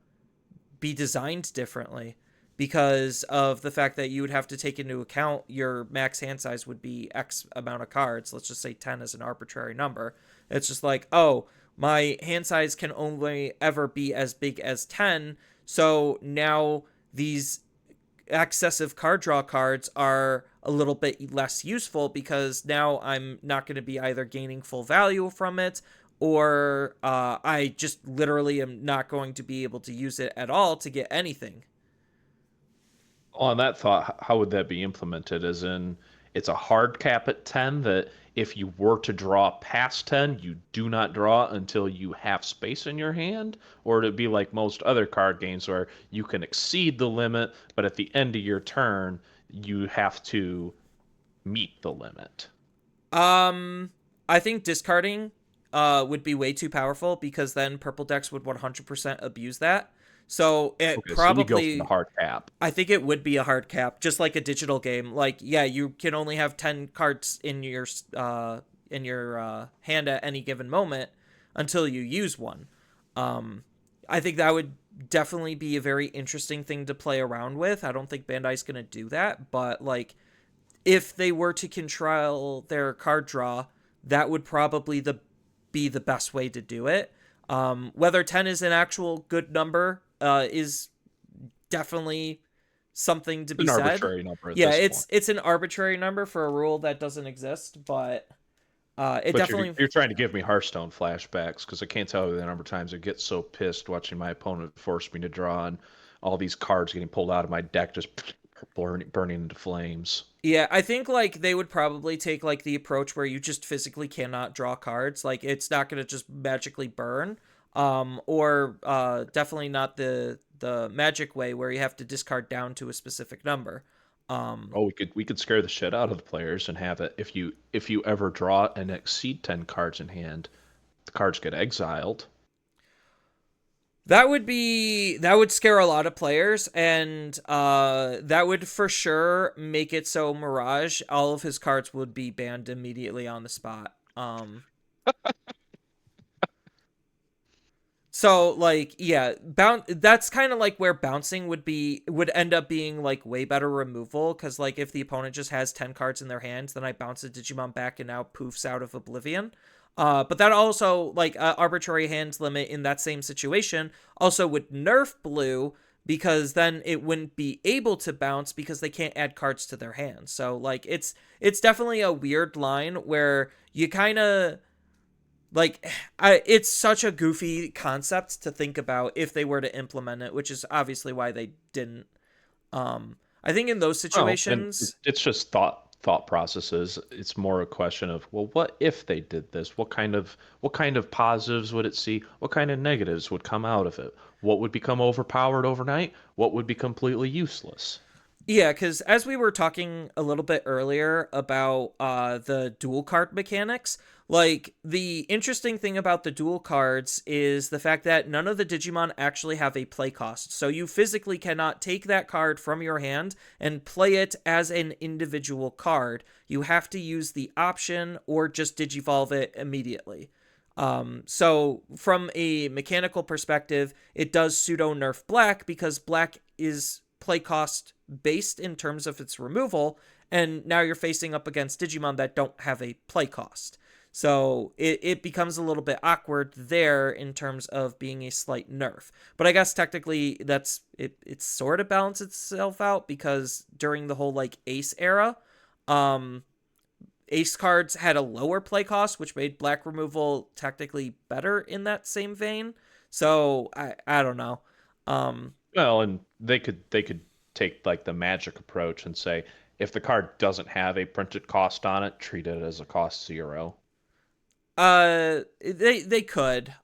be designed differently because of the fact that you would have to take into account your max hand size would be X amount of cards. Let's just say 10 is an arbitrary number. It's just like, oh, my hand size can only ever be as big as 10. So now these excessive card draw cards are a little bit less useful because now I'm not going to be either gaining full value from it, or I just literally am not going to be able to use it at all to get anything. On that thought, how would that be implemented? As in, it's a hard cap at 10 that if you were to draw past 10, you do not draw until you have space in your hand? Or would it be like most other card games where you can exceed the limit, but at the end of your turn, you have to meet the limit? Um, I think discarding would be way too powerful because then purple decks would 100% abuse that. So it Okay, so you go for the probably, hard cap. I think it would be a hard cap, just like a digital game. Like, yeah, you can only have 10 cards in your hand at any given moment until you use one. Um, I think that would definitely be a very interesting thing to play around with. I don't think Bandai's going to do that, but like if they were to control their card draw, that would probably be the best way to do it. Whether 10 is an actual good number is definitely something to be An said. arbitrary number at Yeah, this it's point. it's an arbitrary number for a rule that doesn't exist, but it But you're definitely. you're trying to give me Hearthstone flashbacks because I can't tell you the number of times I get so pissed watching my opponent force me to draw and all these cards getting pulled out of my deck just burning into flames. Yeah, I think like they would probably take like the approach where you just physically cannot draw cards. Like it's not going to just magically burn. Or definitely not the magic way where you have to discard down to a specific number. Um, Oh, we could scare the shit out of the players and have it if you ever draw and exceed 10 cards in hand, the cards get exiled. that would scare a lot of players, and that would for sure make it so Mirage, all of his cards would be banned immediately on the spot. So like yeah, that's kind of like where bouncing would end up being like way better removal because like if the opponent just has 10 cards in their hands, then I bounce a Digimon back and now poofs out of oblivion. But that also like arbitrary hands limit in that same situation also would nerf blue because then it wouldn't be able to bounce because they can't add cards to their hands. So like it's definitely a weird line where you kind of like it's such a goofy concept to think about if they were to implement it, which is obviously why they didn't. I think in those Well, and situations, it's just thought processes. It's more a question of, well, what if they did this? What kind of positives would it see? What kind of negatives would come out of it? What would become overpowered overnight? What would be completely useless? Yeah, because as we were talking a little bit earlier about the dual card mechanics, like the interesting thing about the dual cards is the fact that none of the Digimon actually have a play cost. So you physically cannot take that card from your hand and play it as an individual card. You have to use the option or just Digivolve it immediately. So from a mechanical perspective, it does pseudo nerf black because black is play cost based in terms of its removal, and now you're facing up against Digimon that don't have a play cost. So it becomes a little bit awkward there in terms of being a slight nerf. But I guess technically it sort of balances itself out because during the whole like Ace era, um, Ace cards had a lower play cost, which made black removal technically better in that same vein. So I don't know. Um, Well, and they could take like the magic approach and say if the card doesn't have a printed cost on it, treat it as a cost zero. they could.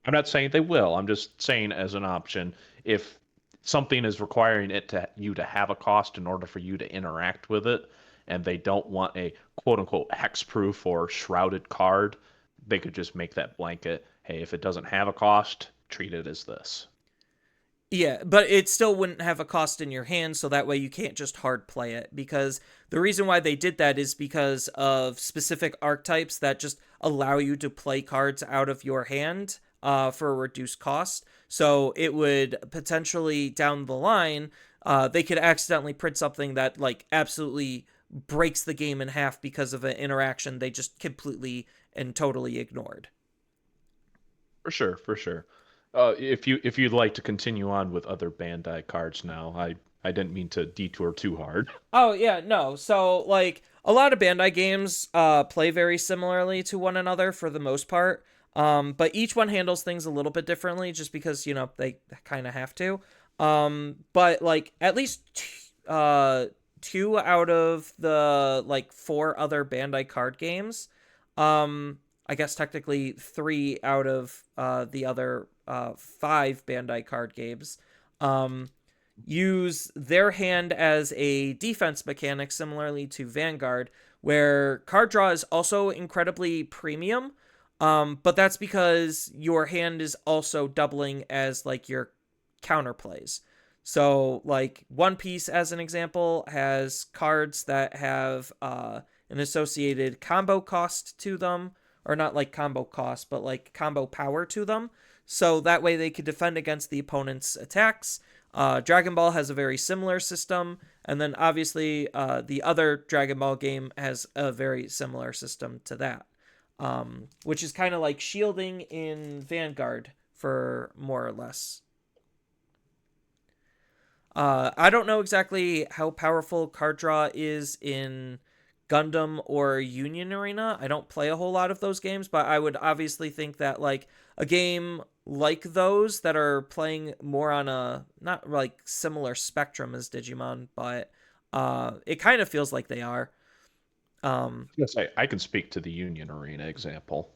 I'm not saying they will. I'm just saying as an option, if something is requiring it to you to have a cost in order for you to interact with it, and they don't want a quote unquote hexproof or shrouded card, they could just make that blanket. Hey, if it doesn't have a cost, treat it as this. Yeah, but it still wouldn't have a cost in your hand, so that way you can't just hard play it. Because the reason why they did that is because of specific archetypes that just allow you to play cards out of your hand for a reduced cost. So it would potentially down the line, they could accidentally print something that like absolutely breaks the game in half because of an interaction they just completely and totally ignored. For sure, for sure. If you'd like to continue on with other Bandai cards now, I didn't mean to detour too hard. Oh yeah, no. So like a lot of Bandai games play very similarly to one another for the most part. But each one handles things a little bit differently just because, they kind of have to. But like at least two out of the like four other Bandai card games, I guess technically three out of the other five Bandai card games, um, use their hand as a defense mechanic, similarly to Vanguard, where card draw is also incredibly premium. But that's because your hand is also doubling as like your counterplays. So, like One Piece, as an example, has cards that have an associated combo cost to them, or not like combo cost, but like combo power to them. So that way they could defend against the opponent's attacks. Dragon Ball has a very similar system, and then obviously the other Dragon Ball game has a very similar system to that, which is kind of like shielding in Vanguard for more or less. I don't know exactly how powerful card draw is in Gundam or Union Arena. I don't play a whole lot of those games, but I would obviously think that like a game like those that are playing more on a not like similar spectrum as Digimon, but it kind of feels like they are. Um, Yes, I can speak to the Union Arena example.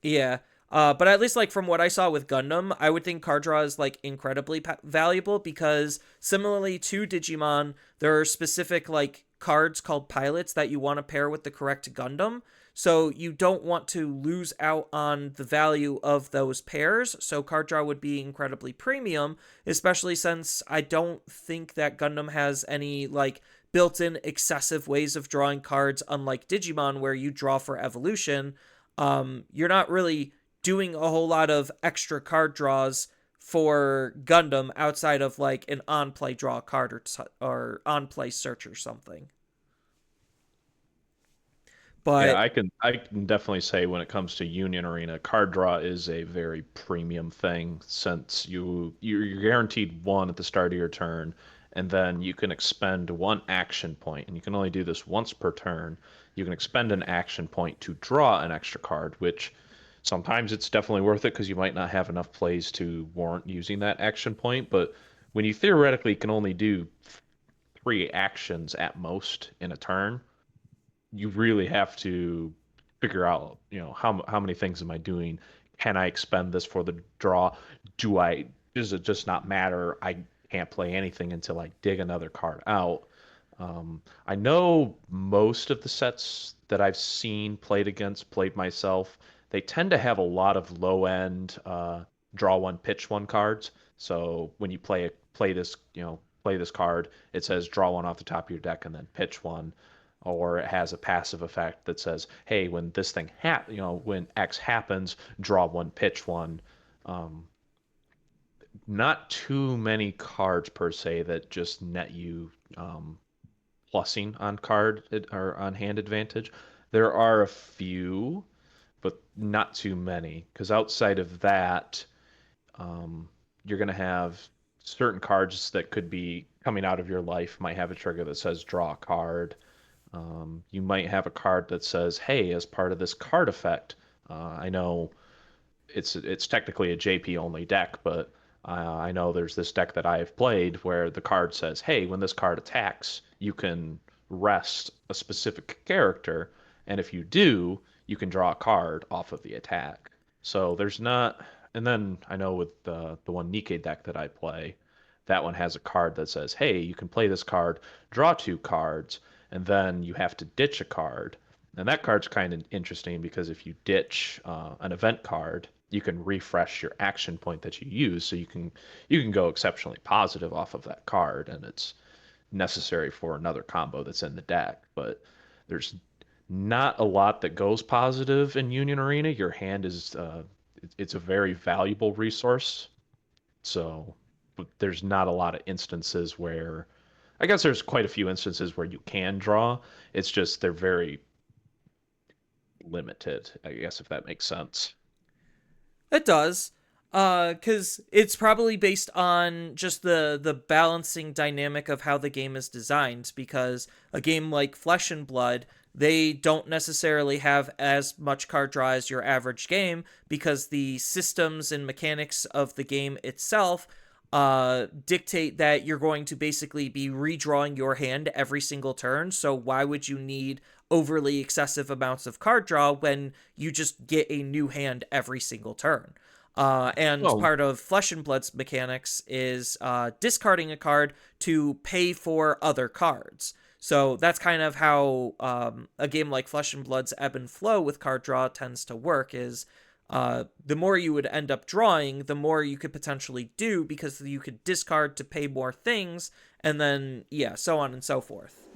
Yeah. But at least like from what I saw with Gundam, I would think card draw is like incredibly valuable because similarly to Digimon, there are specific like cards called pilots that you want to pair with the correct Gundam. So you don't want to lose out on the value of those pairs. So card draw would be incredibly premium, especially since I don't think that Gundam has any like built-in excessive ways of drawing cards unlike Digimon where you draw for evolution. You're not really doing a whole lot of extra card draws for Gundam outside of like an on play draw card or on play search or something. Yeah, But I can definitely say when it comes to Union Arena, card draw is a very premium thing since you're guaranteed one at the start of your turn, and then you can expend one action point, and you can only do this once per turn. You can expend an action point to draw an extra card, which sometimes it's definitely worth it because you might not have enough plays to warrant using that action point. But when you theoretically can only do three actions at most in a turn, you really have to figure out, how many things am I doing? Can I expend this for the draw? Do I, does it just not matter? can't play anything until I dig another card out. I know most of the sets that I've seen played against, played myself, they tend to have a lot of low end draw one, pitch one cards. So when you play this card, it says draw one off the top of your deck and then pitch one, or it has a passive effect that says, hey, when this thing when X happens, draw one, pitch one. Um, Not too many cards per se that just net you plussing on or on hand advantage. There are a few, but not too many. Because outside of that, um, you're going to have certain cards that could be coming out of your life, might have a trigger that says draw a card. You might have a card that says, hey, as part of this card effect, I know it's technically a JP only deck, but I know there's this deck that I've played where the card says, "Hey, when this card attacks, you can rest a specific character, and if you do, you can draw a card off of the attack." So there's not. And then I know with the one Nikkei deck that I play, that one has a card that says, "Hey, you can play this card, draw two cards, and then you have to ditch a card." And that card's kind of interesting because if you ditch an event card, you can refresh your action point that you use, so you can go exceptionally positive off of that card, and it's necessary for another combo that's in the deck. But there's not a lot that goes positive in Union Arena. Your hand is it's a very valuable resource, so but there's not a lot of instances where I guess there's quite a few instances where you can draw. It's just they're very limited, I guess, if that makes sense. It does. Cause it's probably based on just the balancing dynamic of how the game is designed. Because a game like Flesh and Blood, they don't necessarily have as much card draw as your average game because the systems and mechanics of the game itself dictate that you're going to basically be redrawing your hand every single turn. So why would you need overly excessive amounts of card draw when you just get a new hand every single turn? And Well, part of Flesh and Blood's mechanics is discarding a card to pay for other cards. So that's kind of how a game like Flesh and Blood's ebb and flow with card draw tends to work. Is the more you would end up drawing, the more you could potentially do because you could discard to pay more things, and then yeah, so on and so forth.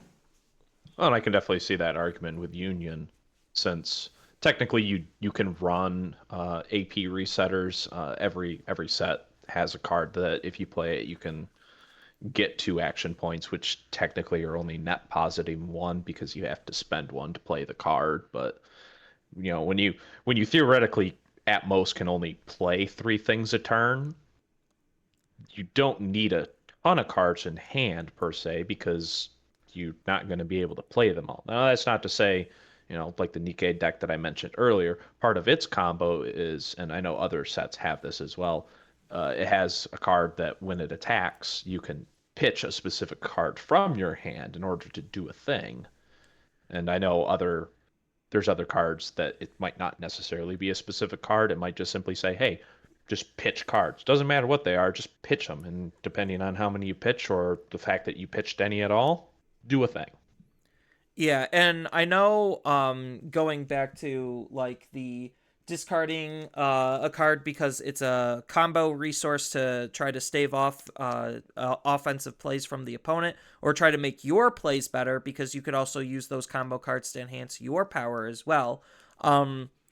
and I can definitely see that argument with Union, since technically you can run AP resetters. Every set has a card that if you play it, you can get two action points, which technically are only net positive one because you have to spend one to play the card. But when you theoretically at most can only play three things a turn, you don't need a ton of cards in hand per se because you're not going to be able to play them all. Now, that's not to say, like the Nikkei deck that I mentioned earlier, part of its combo is, and I know other sets have this as well, it has a card that when it attacks, you can pitch a specific card from your hand in order to do a thing. And I know there's other cards that it might not necessarily be a specific card. It might just simply say, hey, just pitch cards. Doesn't matter what they are, just pitch them. And depending on how many you pitch or the fact that you pitched any at all, do a thing. Yeah, and I know going back to like the discarding a card because it's a combo resource to try to stave off offensive plays from the opponent or try to make your plays better because you could also use those combo cards to enhance your power as well.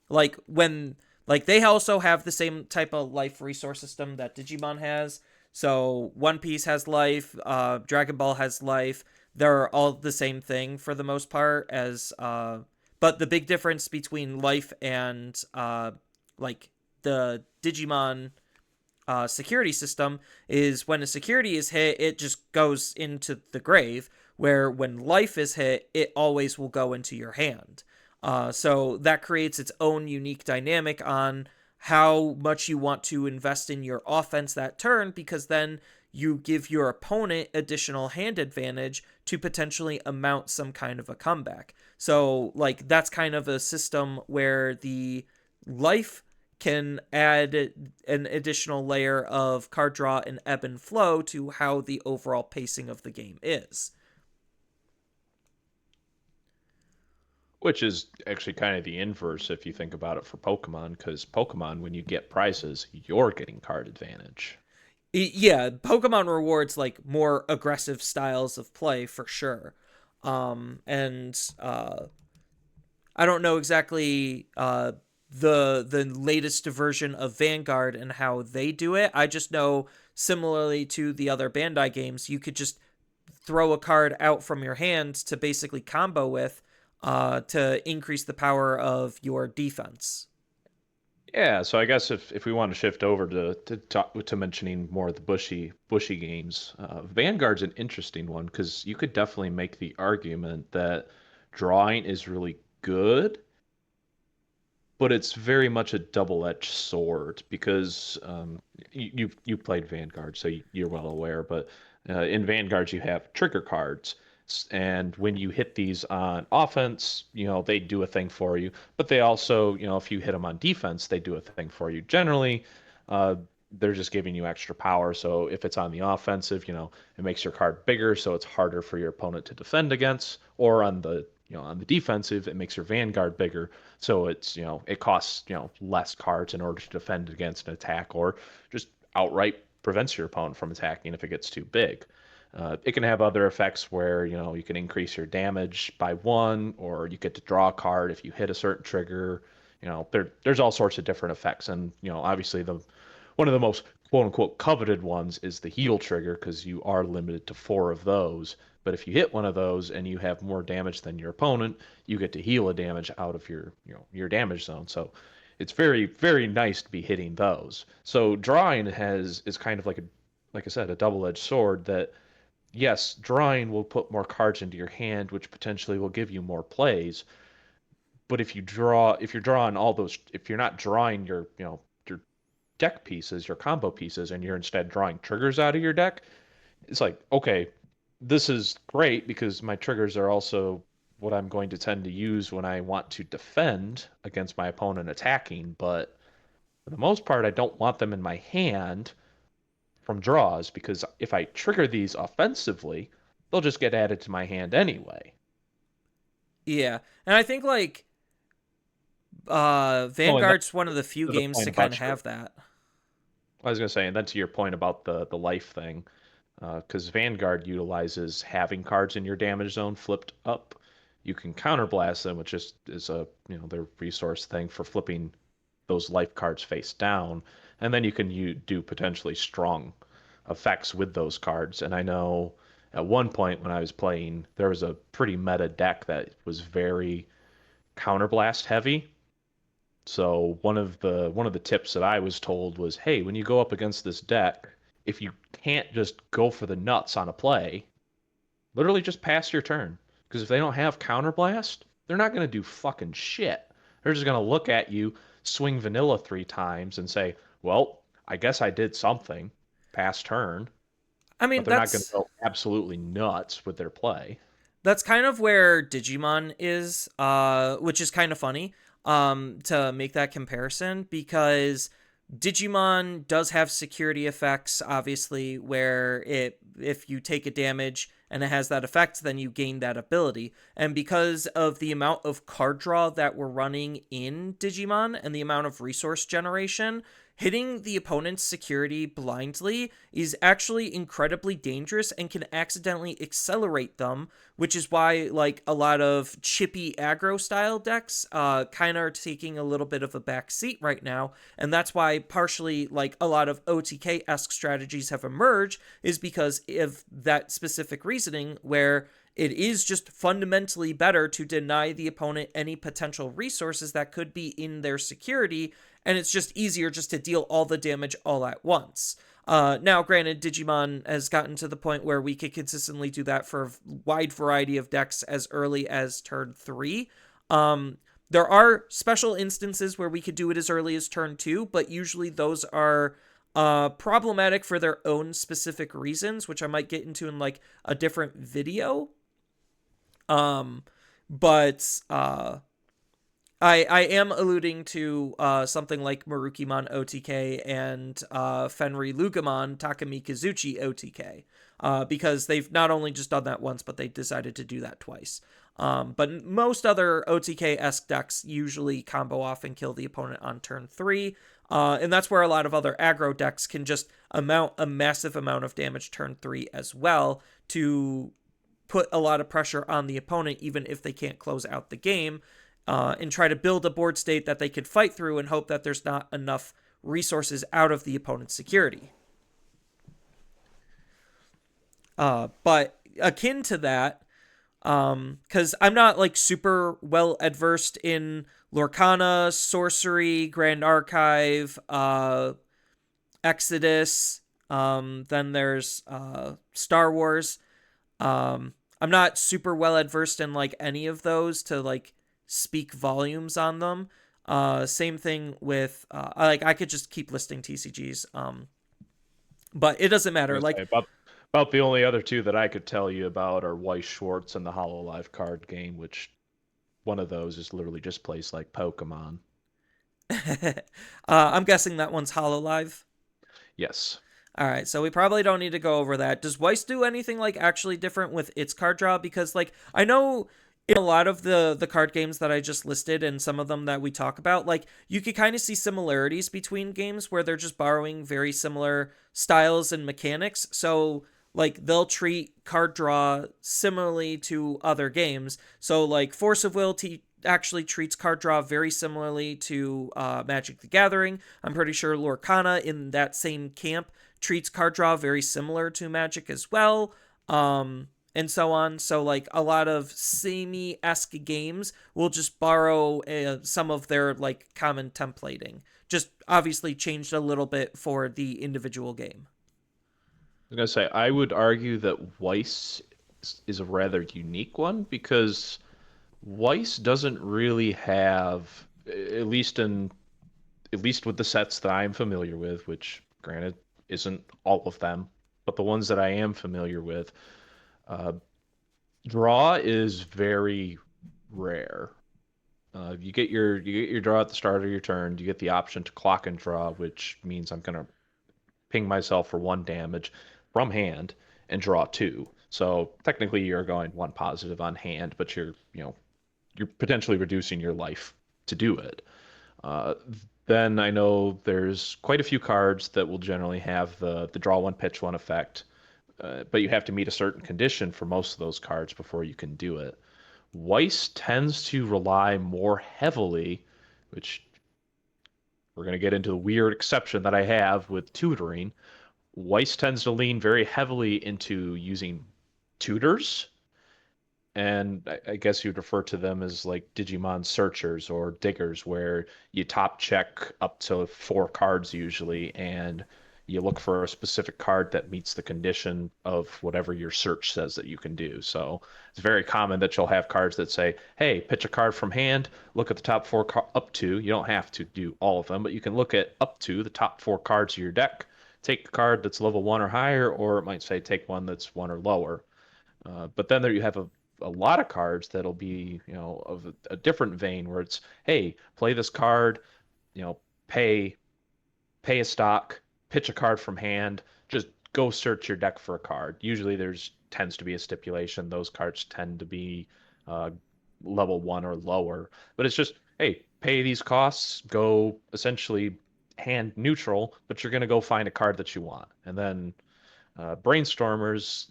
Like when like they also have the same type of life resource system that Digimon has. So One Piece has life, Dragon Ball has life. They're all the same thing for the most part as but the big difference between life and like the Digimon security system is when a security is hit, it just goes into the grave, where when life is hit, it always will go into your hand. So that creates its own unique dynamic on how much you want to invest in your offense that turn, because then you give your opponent additional hand advantage to potentially amount some kind of a comeback. So, like, that's kind of a system where the life can add an additional layer of card draw and ebb and flow to how the overall pacing of the game is. Which is actually kind of the inverse if you think about it for Pokemon, because Pokemon, when you get prizes, you're getting card advantage. Yeah, Pokemon rewards like more aggressive styles of play for sure. And I don't know exactly the latest version of Vanguard and how they do it. I just know similarly to the other Bandai games, you could just throw a card out from your hand to basically combo with to increase the power of your defense. Yeah, so I guess if we want to shift over to mentioning more of the bushy games, Vanguard's an interesting one because you could definitely make the argument that drawing is really good, but it's very much a double-edged sword because you played Vanguard, so you're well aware. But in Vanguard, you have trigger cards, and when you hit these on offense, they do a thing for you. But they also, if you hit them on defense, they do a thing for you. Generally, uh, they're just giving you extra power. So if it's on the offensive, it makes your card bigger, so it's harder for your opponent to defend against. Or on the defensive, it makes your Vanguard bigger, so it costs, less cards in order to defend against an attack, or just outright prevents your opponent from attacking if it gets too big. It can have other effects where, you can increase your damage by one, or you get to draw a card if you hit a certain trigger. There's all sorts of different effects, and obviously the one of the most quote unquote coveted ones is the heal trigger because you are limited to four of those. But if you hit one of those and you have more damage than your opponent, you get to heal a damage out of your damage zone. So it's very, very nice to be hitting those. So drawing is kind of like I said, a double-edged sword that yes, drawing will put more cards into your hand, which potentially will give you more plays. But if you're drawing all those, if you're not drawing your deck pieces, your combo pieces, and you're instead drawing triggers out of your deck, it's like, okay, this is great because my triggers are also what I'm going to tend to use when I want to defend against my opponent attacking, but for the most part, I don't want them in my hand from draws because if I trigger these offensively, they'll just get added to my hand anyway. Yeah, and I think like Oh, and Vanguard's one of the few to the games point to kind of about your, have that. I was gonna say, and then to your point about the life thing, because Vanguard utilizes having cards in your damage zone flipped up. You can counterblast them, which is a their resource thing for flipping those life cards face down, and then you can do potentially strong effects with those cards. And I know at one point when I was playing, there was a pretty meta deck that was very counterblast heavy. So one of the tips that I was told was, hey, when you go up against this deck, if you can't just go for the nuts on a play, literally just pass your turn. Because if they don't have counterblast, they're not going to do fucking shit. They're just going to look at you, swing vanilla three times, and say, well, I guess I did something. Pass turn. I But mean, they're not going to go absolutely nuts with their play. that's kind of where Digimon is, which is kind of funny to make that comparison because Digimon does have security effects, obviously, where if you take a damage and it has that effect, then you gain that ability. And because of the amount of card draw that we're running in Digimon and the amount of resource generation, hitting the opponent's security blindly is actually incredibly dangerous and can accidentally accelerate them, which is why like a lot of chippy aggro style decks kind of are taking a little bit of a back seat right now, and that's why partially like a lot of OTK-esque strategies have emerged is because of that specific reasoning where it is just fundamentally better to deny the opponent any potential resources that could be in their security, and it's just easier just to deal all the damage all at once. Now, granted, Digimon has gotten to the point where we could consistently do that for a wide variety of decks as early as turn 3. There are special instances where we could do it as early as turn 2, but usually those are problematic for their own specific reasons, which I might get into in like a different video. But I am alluding to something like Marukimon OTK and Fenri Lugamon Takami Kazuchi OTK, because they've not only just done that once, but they decided to do that twice. But most other OTK-esque decks usually combo off and kill the opponent on turn 3, and that's where a lot of other aggro decks can just amount a massive amount of damage turn 3 as well to put a lot of pressure on the opponent, even if they can't close out the game, and try to build a board state that they could fight through and hope that there's not enough resources out of the opponent's security. But akin to that, because I'm not like super well adversed in Lorcana, Sorcery, Grand Archive, Exodus. Then there's Star Wars. I'm not super well adversed in like any of those to like speak volumes on them. Same thing with like I could just keep listing TCGs. But it doesn't I matter. was gonna Like say, about the only other two that I could tell you about are Weiss Schwartz and the Hololive card game, which one of those is literally just plays like Pokemon. I'm guessing that one's Hololive. Yes. All right, so we probably don't need to go over that. Does Weiss do anything like actually different with its card draw? Because like I know in a lot of the card games that I just listed and some of them that we talk about, like you could kind of see similarities between games where they're just borrowing very similar styles and mechanics. So like they'll treat card draw similarly to other games. So like Force of Will actually treats card draw very similarly to Magic the Gathering. I'm pretty sure Lorcana in that same camp treats card draw very similar to Magic as well, and so on. So, like, a lot of samey esque games will just borrow some of their, like, common templating. Just obviously changed a little bit for the individual game. I was gonna say I would argue that Weiss is a rather unique one because Weiss doesn't really have, at least with the sets that I'm familiar with, which granted isn't all of them, but the ones that I am familiar with, uh, draw is very rare. You get your draw at the start of your turn. You get the option to clock and draw, which means I'm gonna ping myself for 1 damage from hand and draw two. So technically you're going one positive on hand, but you're potentially reducing your life to do it. Uh, then I know there's quite a few cards that will generally have the draw one, pitch one effect, but you have to meet a certain condition for most of those cards before you can do it. Weiss tends to rely more heavily, which we're going to get into the weird exception that I have with tutoring. Weiss tends to lean very heavily into using tutors, and I guess you'd refer to them as like Digimon searchers or diggers, where you top check up to 4 cards usually, and you look for a specific card that meets the condition of whatever your search says that you can do. So it's very common that you'll have cards that say, "Hey, pitch a card from hand. Look at the top up to." You don't have to do all of them, but you can look at up to the top 4 cards of your deck. Take a card that's level 1 or higher, or it might say take one that's 1 or lower. But then there you have a lot of cards that'll be, of a different vein where it's, hey, play this card, you know, pay pay a stock, pitch a card from hand, just go search your deck for a card. Usually there's tends to be a stipulation. Those cards tend to be uh, level 1 or lower. But it's just, hey, pay these costs, go essentially hand neutral, but you're going to go find a card that you want. And then brainstormers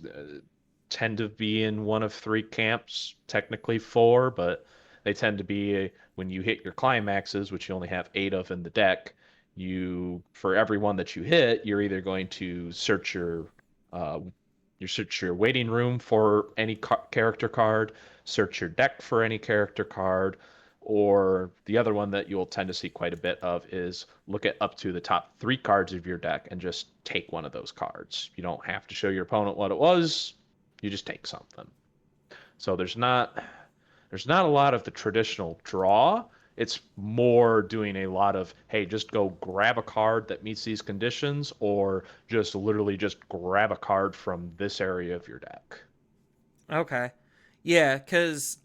tend to be in one of 3 camps, technically 4, but they tend to be when you hit your climaxes, which you only have 8 of in the deck. For every one that you hit, you're either going to uh, search your waiting room for any character card, search your deck for any character card, or the other one that you'll tend to see quite a bit of is look at up to the top 3 cards of your deck and just take one of those cards. You don't have to show your opponent what it was. You just take something. So there's not a lot of the traditional draw. It's more doing a lot of, hey, just go grab a card that meets these conditions, or just literally just grab a card from this area of your deck. Okay. Yeah, because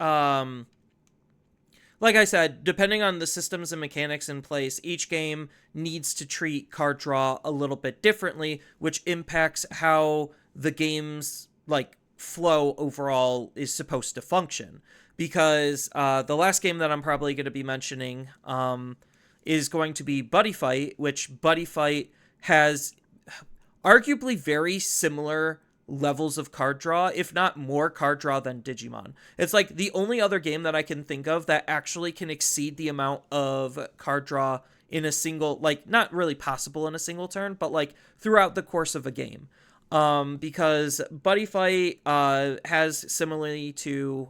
like I said, depending on the systems and mechanics in place, each game needs to treat card draw a little bit differently, which impacts how the game's like flow overall is supposed to function. Because the last game that I'm probably going to be mentioning is going to be Buddy Fight, which Buddy Fight has arguably very similar levels of card draw, if not more card draw than Digimon. It's like the only other game that I can think of that actually can exceed the amount of card draw in a single, like, not really possible in a single turn, but like throughout the course of a game. Because Buddy Fight has, similarly to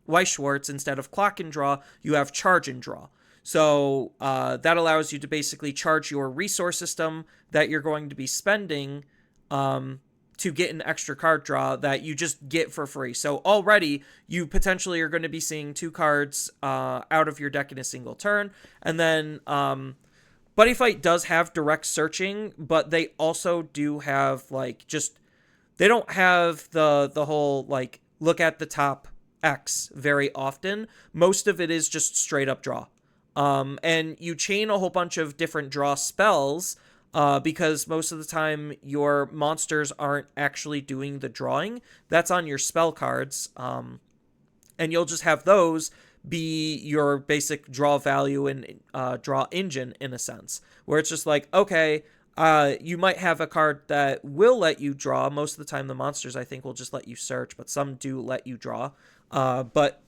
Weiss Schwartz, instead of clock and draw, you have charge and draw. So that allows you to basically charge your resource system that you're going to be spending to get an extra card draw that you just get for free. So already you potentially are going to be seeing 2 cards out of your deck in a single turn. And then Buddy Fight does have direct searching, but they also do have like just, they don't have the whole like look at the top X very often. Most of it is just straight up draw. And you chain a whole bunch of different draw spells because most of the time your monsters aren't actually doing the drawing. That's on your spell cards. And you'll just have those be your basic draw value and draw engine in a sense, where it's just like, okay, you might have a card that will let you draw. Most of the time the monsters, I think, will just let you search, but some do let you draw. But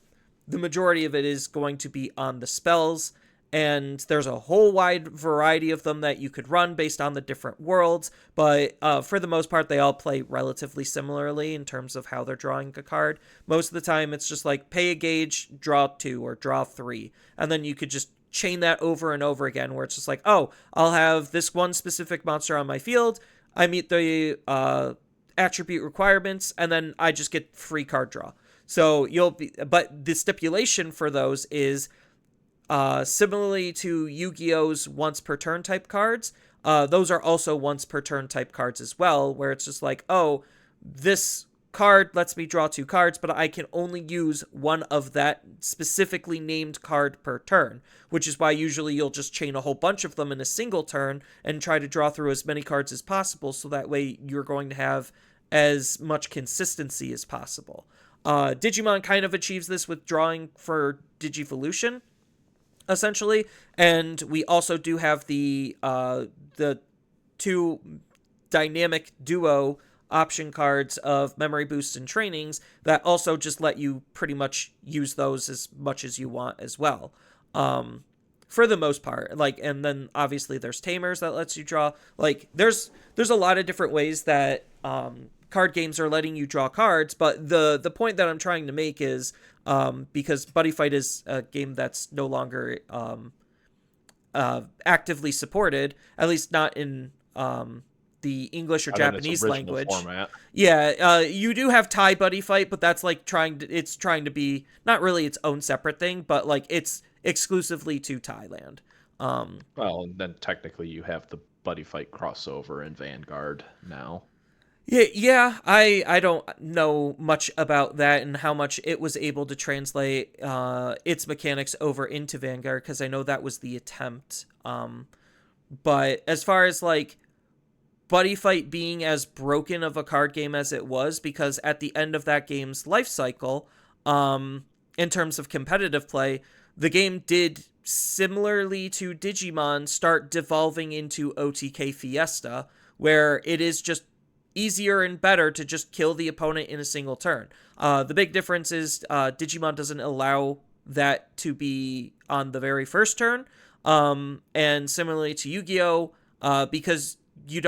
the majority of it is going to be on the spells, and there's a whole wide variety of them that you could run based on the different worlds, but for the most part, they all play relatively similarly in terms of how they're drawing a card. Most of the time, it's just like pay a gauge, draw 2, or draw 3, and then you could just chain that over and over again, where it's just like, oh, I'll have this one specific monster on my field, I meet the attribute requirements, and then I just get free card draw. So you'll be, but the stipulation for those is similarly to Yu-Gi-Oh's once per turn type cards. Those are also once per turn type cards as well, where it's just like, oh, this card lets me draw 2 cards, but I can only use one of that specifically named card per turn, which is why usually you'll just chain a whole bunch of them in a single turn and try to draw through as many cards as possible, so that way you're going to have as much consistency as possible. Digimon kind of achieves this with drawing for Digivolution, essentially, and we also do have the 2 dynamic duo option cards of memory boosts and trainings that also just let you pretty much use those as much as you want as well. For the most part, like, and then obviously there's Tamers that lets you draw. Like, there's a lot of different ways that card games are letting you draw cards, but the point that I'm trying to make is because Buddy Fight is a game that's no longer actively supported, at least not in the English or Japanese language format. Yeah, you do have Thai Buddy Fight, but that's like trying to be not really its own separate thing, but like it's exclusively to Thailand. Well, and then technically you have the Buddy Fight crossover in Vanguard now. Yeah, I don't know much about that and how much it was able to translate its mechanics over into Vanguard, because I know that was the attempt. But as far as like Buddy Fight being as broken of a card game as it was, because at the end of that game's life cycle, in terms of competitive play, the game did, similarly to Digimon, start devolving into OTK Fiesta, where it is just easier and better to just kill the opponent in a single turn. The big difference is Digimon doesn't allow that to be on the very first turn. And similarly to Yu-Gi-Oh, because you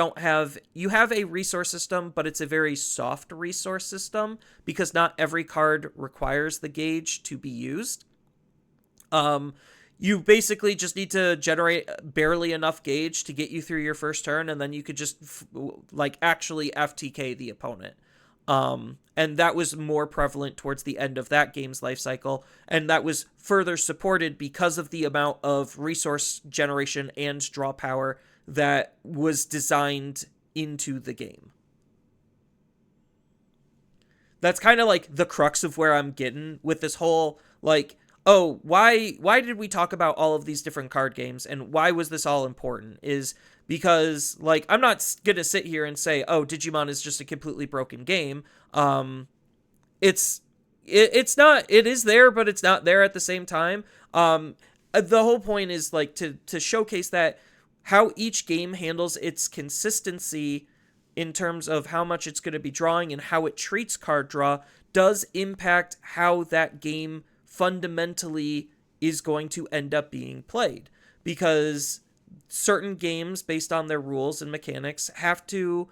have a resource system, but it's a very soft resource system because not every card requires the gauge to be used. You basically just need to generate barely enough gauge to get you through your first turn, and then you could just actually FTK the opponent. And that was more prevalent towards the end of that game's life cycle, and that was further supported because of the amount of resource generation and draw power that was designed into the game. That's kind of like the crux of where I'm getting with this whole, like, oh, why did we talk about all of these different card games and why was this all important is because like I'm not going to sit here and say, "Oh, Digimon is just a completely broken game." It's it's not, it is there but it's not there at the same time. The whole point is like to showcase that how each game handles its consistency in terms of how much it's going to be drawing and how it treats card draw does impact how that game fundamentally is going to end up being played, because certain games based on their rules and mechanics have to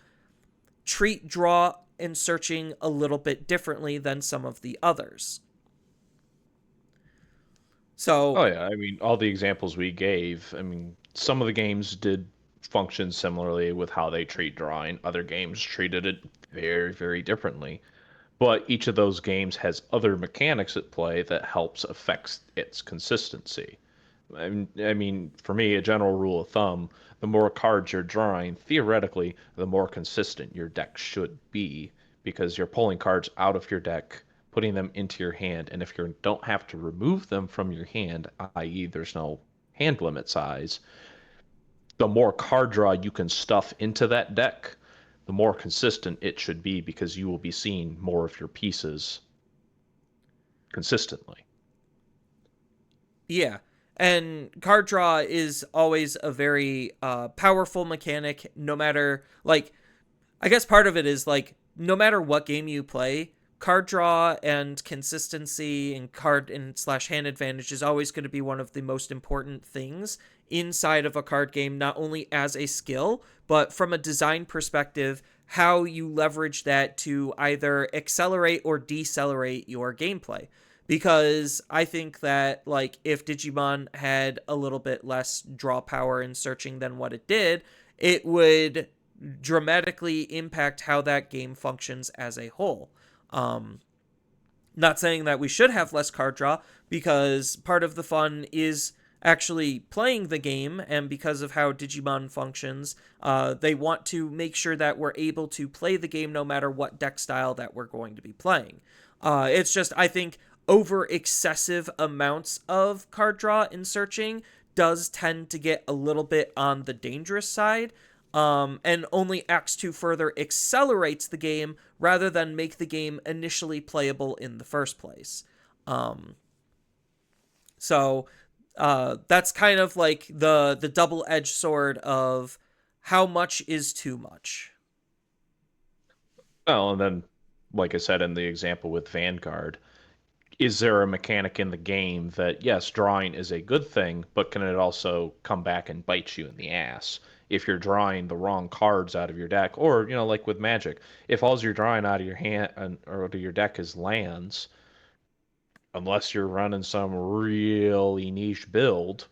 treat draw and searching a little bit differently than some of the others. So, Oh yeah, I mean, all the examples we gave, I mean, some of the games did function similarly with how they treat drawing. Other games treated it very, very differently. But each of those games has other mechanics at play that helps affects its consistency. I mean, for me, a general rule of thumb, the more cards you're drawing, theoretically, the more consistent your deck should be, because you're pulling cards out of your deck, putting them into your hand, and if you don't have to remove them from your hand, i.e., there's no hand limit size, the more card draw you can stuff into that deck, the more consistent it should be because you will be seeing more of your pieces consistently. yeah. And card draw is always a very powerful mechanic, no matter, like, I guess part of it is like no matter what game you play, card draw and consistency and card and slash hand advantage is always going to be one of the most important things inside of a card game, not only as a skill, but from a design perspective, how you leverage that to either accelerate or decelerate your gameplay. Because I think that like if Digimon had a little bit less draw power in searching than what it did, it would dramatically impact how that game functions as a whole. Um, Not saying that we should have less card draw, because part of the fun is actually playing the game, and because of how Digimon functions, they want to make sure that we're able to play the game no matter what deck style that we're going to be playing. It's just, I think, over excessive amounts of card draw in searching does tend to get a little bit on the dangerous side, and only acts to further accelerates the game rather than make the game initially playable in the first place. Um, so that's kind of like the double edged sword of how much is too much. Well, and then, like I said in the example with Vanguard, is there a mechanic in the game that, yes, drawing is a good thing, but can it also come back and bite you in the ass if you're drawing the wrong cards out of your deck? Or, like with Magic, if all you're drawing out of your hand or out of your deck is lands, unless you're running some really niche build,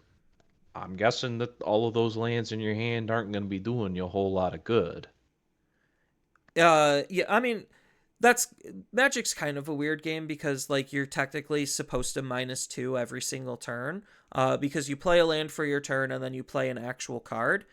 I'm guessing that all of those lands in your hand aren't going to be doing you a whole lot of good. Yeah, I mean, that's Magic's kind of a weird game because like you're technically supposed to -2 every single turn, because you play a land for your turn and then you play an actual card,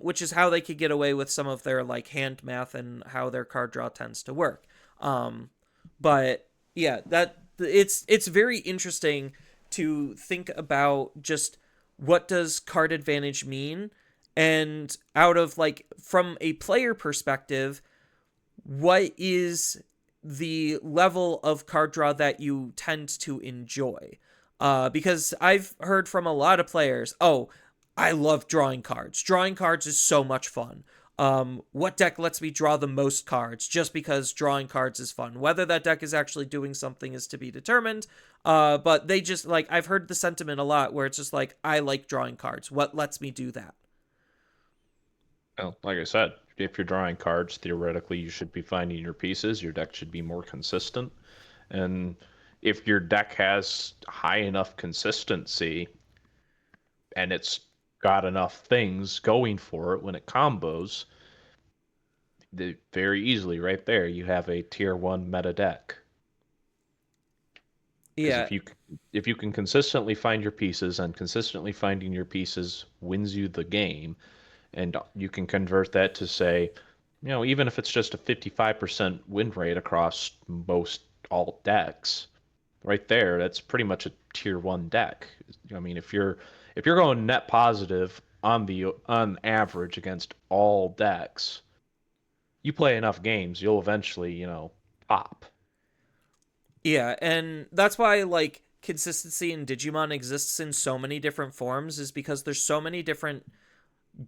which is how they could get away with some of their like hand math and how their card draw tends to work. But yeah, that it's very interesting to think about just what does card advantage mean, and out of like from a player perspective, what is the level of card draw that you tend to enjoy? Because I've heard from a lot of players, oh, I love drawing cards. Drawing cards is so much fun. What deck lets me draw the most cards just because drawing cards is fun? Whether that deck is actually doing something is to be determined. But they just like, I've heard the sentiment a lot where it's just like, I like drawing cards. What lets me do that? Well, like I said, if you're drawing cards, theoretically you should be finding your pieces. Your deck should be more consistent. And if your deck has high enough consistency and it's got enough things going for it when it combos, very easily right there you have a tier 1 meta deck. Because Yeah, if you can consistently find your pieces, and consistently finding your pieces wins you the game, and you can convert that to say, even if it's just a 55% win rate across most all decks, right there, that's pretty much a tier one deck. I mean, if you're going net positive on average against all decks, you play enough games, you'll eventually, pop. Yeah, and that's why like consistency in Digimon exists in so many different forms is because there's so many different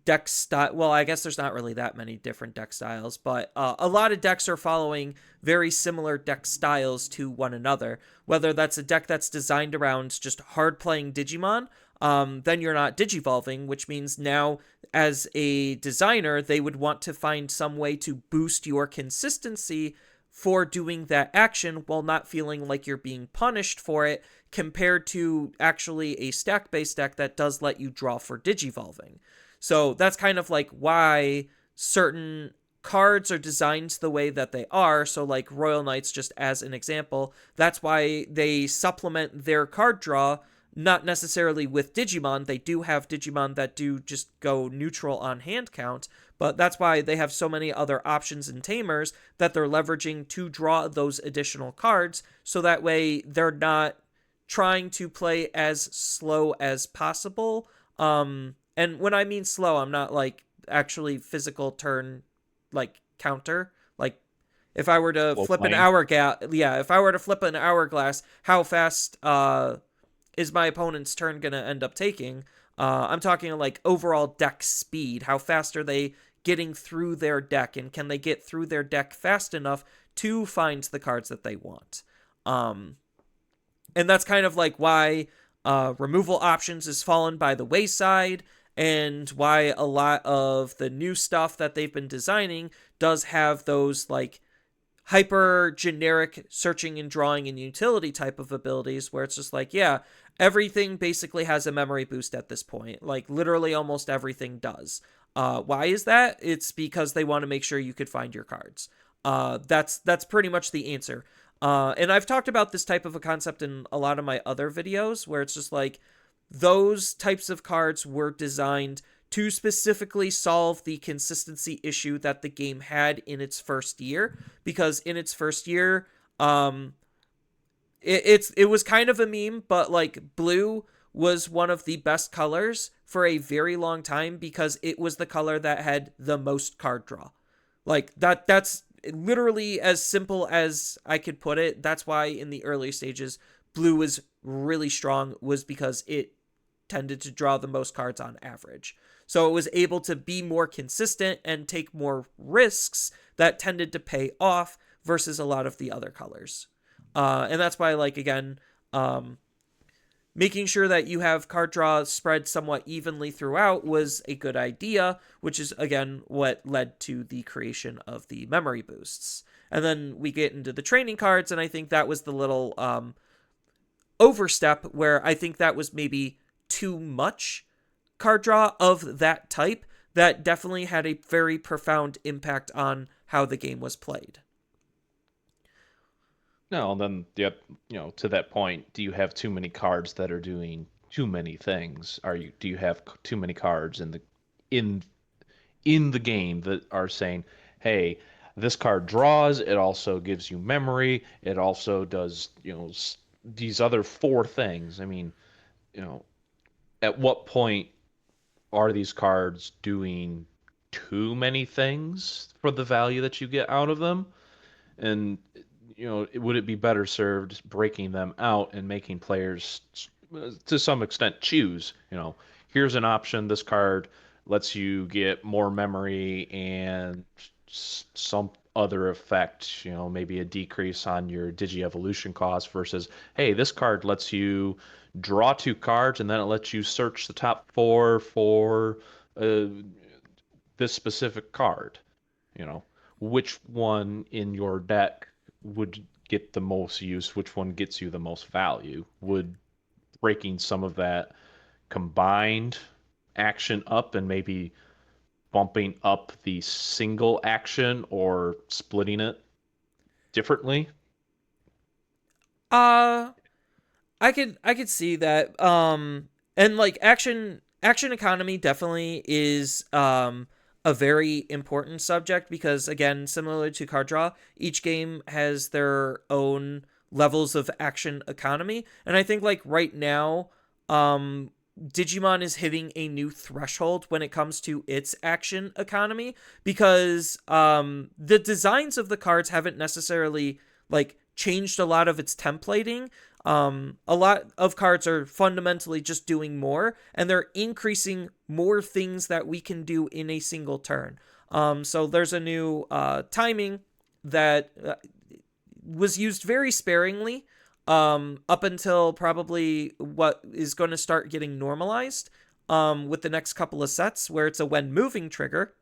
deck style. Well, I guess there's not really that many different deck styles, but a lot of decks are following very similar deck styles to one another. Whether that's a deck that's designed around just hard playing Digimon, then you're not digivolving, which means now as a designer, they would want to find some way to boost your consistency for doing that action while not feeling like you're being punished for it, compared to actually a stack based deck that does let you draw for digivolving. So that's kind of like why certain cards are designed the way that they are. So, like Royal Knights, just as an example, that's why they supplement their card draw, not necessarily with Digimon. They do have Digimon that do just go neutral on hand count, but that's why they have so many other options and tamers that they're leveraging to draw those additional cards. So that way they're not trying to play as slow as possible. And when I mean slow, I'm not like actually physical turn like counter. Like if I were to Slow flip an playing. hourglass, yeah, if I were to flip an hourglass, how fast is my opponent's turn gonna end up taking? I'm talking like overall deck speed. How fast are they getting through their deck, and can they get through their deck fast enough to find the cards that they want? Um, and that's kind of like why removal options has fallen by the wayside, and why a lot of the new stuff that they've been designing does have those like hyper generic searching and drawing and utility type of abilities, where it's just like, yeah, everything basically has a memory boost at this point. Like literally almost everything does. Why is that? It's because they want to make sure you could find your cards. That's pretty much the answer. And I've talked about this type of a concept in a lot of my other videos, where it's just like those types of cards were designed to specifically solve the consistency issue that the game had in its first year. Because in its first year, it was kind of a meme, but like blue was one of the best colors for a very long time because it was the color that had the most card draw. Like that's literally as simple as I could put it. That's why in the early stages blue was really strong, was because it tended to draw the most cards on average. So it was able to be more consistent and take more risks that tended to pay off versus a lot of the other colors. And that's why, like, again, making sure that you have card draw spread somewhat evenly throughout was a good idea, which is, again, what led to the creation of the memory boosts. And then we get into the training cards, and I think that was the little overstep where I think that was maybe too much card draw of that type that definitely had a very profound impact on how the game was played. No, and then yep, to that point, do you have too many cards that are doing too many things? Do you have too many cards in in the game that are saying, "Hey, this card draws, it also gives you memory, it also does, these other four things." I mean, you know, at what point are these cards doing too many things for the value that you get out of them? And would it be better served breaking them out and making players to some extent choose? Here's an option. This card lets you get more memory and some other effect, maybe a decrease on your digi evolution cost versus, hey, this card lets you draw two cards and then it lets you search the top four for uh, this specific card. You know, which one in your deck would get the most use? Which one gets you the most value? Would breaking some of that combined action up and maybe bumping up the single action or splitting it differently? Uh I could see that. And like action economy definitely is a very important subject because again, similar to card draw, each game has their own levels of action economy. And I think like right now, Digimon is hitting a new threshold when it comes to its action economy because the designs of the cards haven't necessarily like changed a lot of its templating. A lot of cards are fundamentally just doing more, and they're increasing more things that we can do in a single turn. So there's a new timing that was used very sparingly up until probably what is going to start getting normalized with the next couple of sets, where it's a when moving trigger.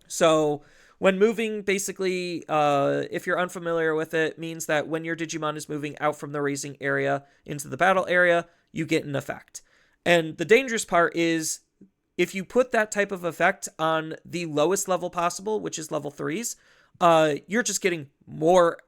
So when moving, basically, if you're unfamiliar with it, means that when your Digimon is moving out from the raising area into the battle area, you get an effect. And the dangerous part is if you put that type of effect on the lowest level possible, which is level 3s, you're just getting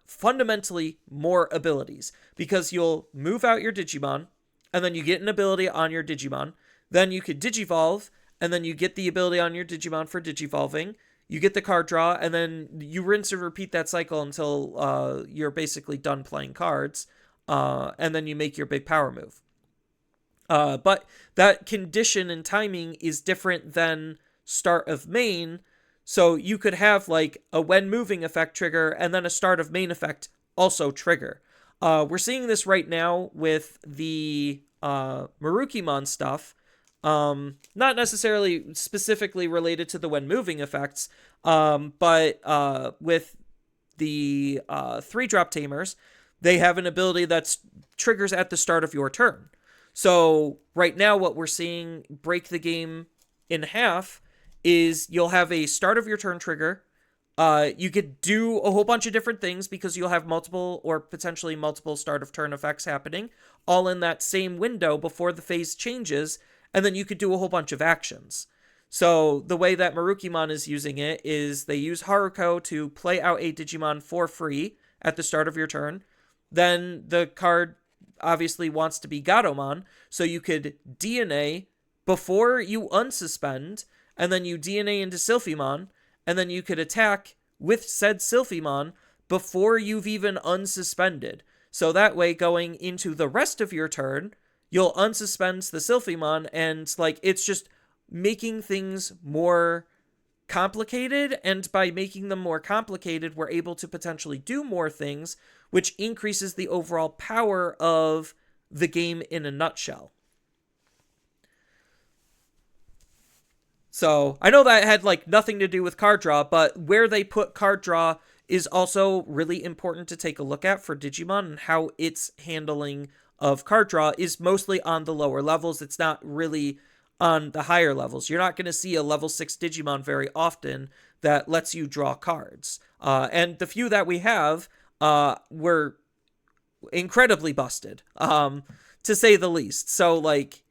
fundamentally more abilities, because you'll move out your Digimon, and then you get an ability on your Digimon. Then you could Digivolve, and then you get the ability on your Digimon for Digivolving. You get the card draw, and then you rinse and repeat that cycle until you're basically done playing cards, and then you make your big power move. But that condition and timing is different than start of main, so you could have like a when moving effect trigger and then a start of main effect also trigger. We're seeing this right now with the Marukimon stuff. Not necessarily specifically related to the when moving effects, but with the 3-drop tamers, they have an ability that triggers at the start of your turn. So right now what we're seeing break the game in half is you'll have a start of your turn trigger. You could do a whole bunch of different things because you'll have multiple or potentially multiple start of turn effects happening all in that same window before the phase changes, and then you could do a whole bunch of actions. So the way that Marukimon is using it is they use Haruko to play out a Digimon for free at the start of your turn. Then the card obviously wants to be Gatomon, so you could DNA before you unsuspend, and then you DNA into Sylphimon, and then you could attack with said Sylphimon before you've even unsuspended. So that way, going into the rest of your turn, you'll unsuspend the Sylphimon, and like it's just making things more complicated, and by making them more complicated, we're able to potentially do more things, which increases the overall power of the game in a nutshell. So I know that had like nothing to do with card draw, but where they put card draw is also really important to take a look at for Digimon, and how its handling of card draw is mostly on the lower levels. It's not really on the higher levels. You're not going to see a level 6 Digimon very often that lets you draw cards. And the few that we have were incredibly busted, to say the least. So like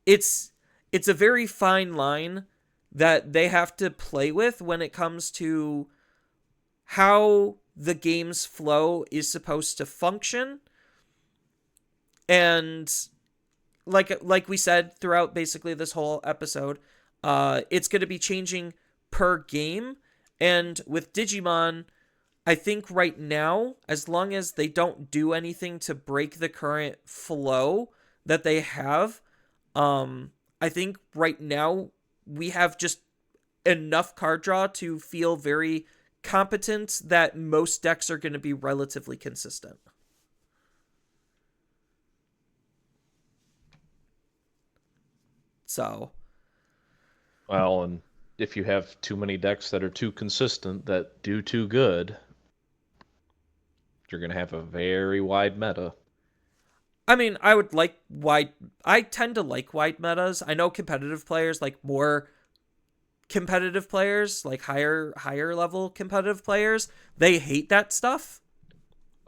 it's a very fine line that they have to play with when it comes to how the game's flow is supposed to function. And like we said throughout basically this whole episode, it's going to be changing per game. And with Digimon, I think right now, as long as they don't do anything to break the current flow that they have, I think right now we have just enough card draw to feel very competent that most decks are going to be relatively consistent. So, Well, and if you have too many decks that are too consistent, that do too good, you're going to have a very wide meta. I mean, I tend to like wide metas. I know competitive players, like more competitive players, like higher level competitive players, they hate that stuff.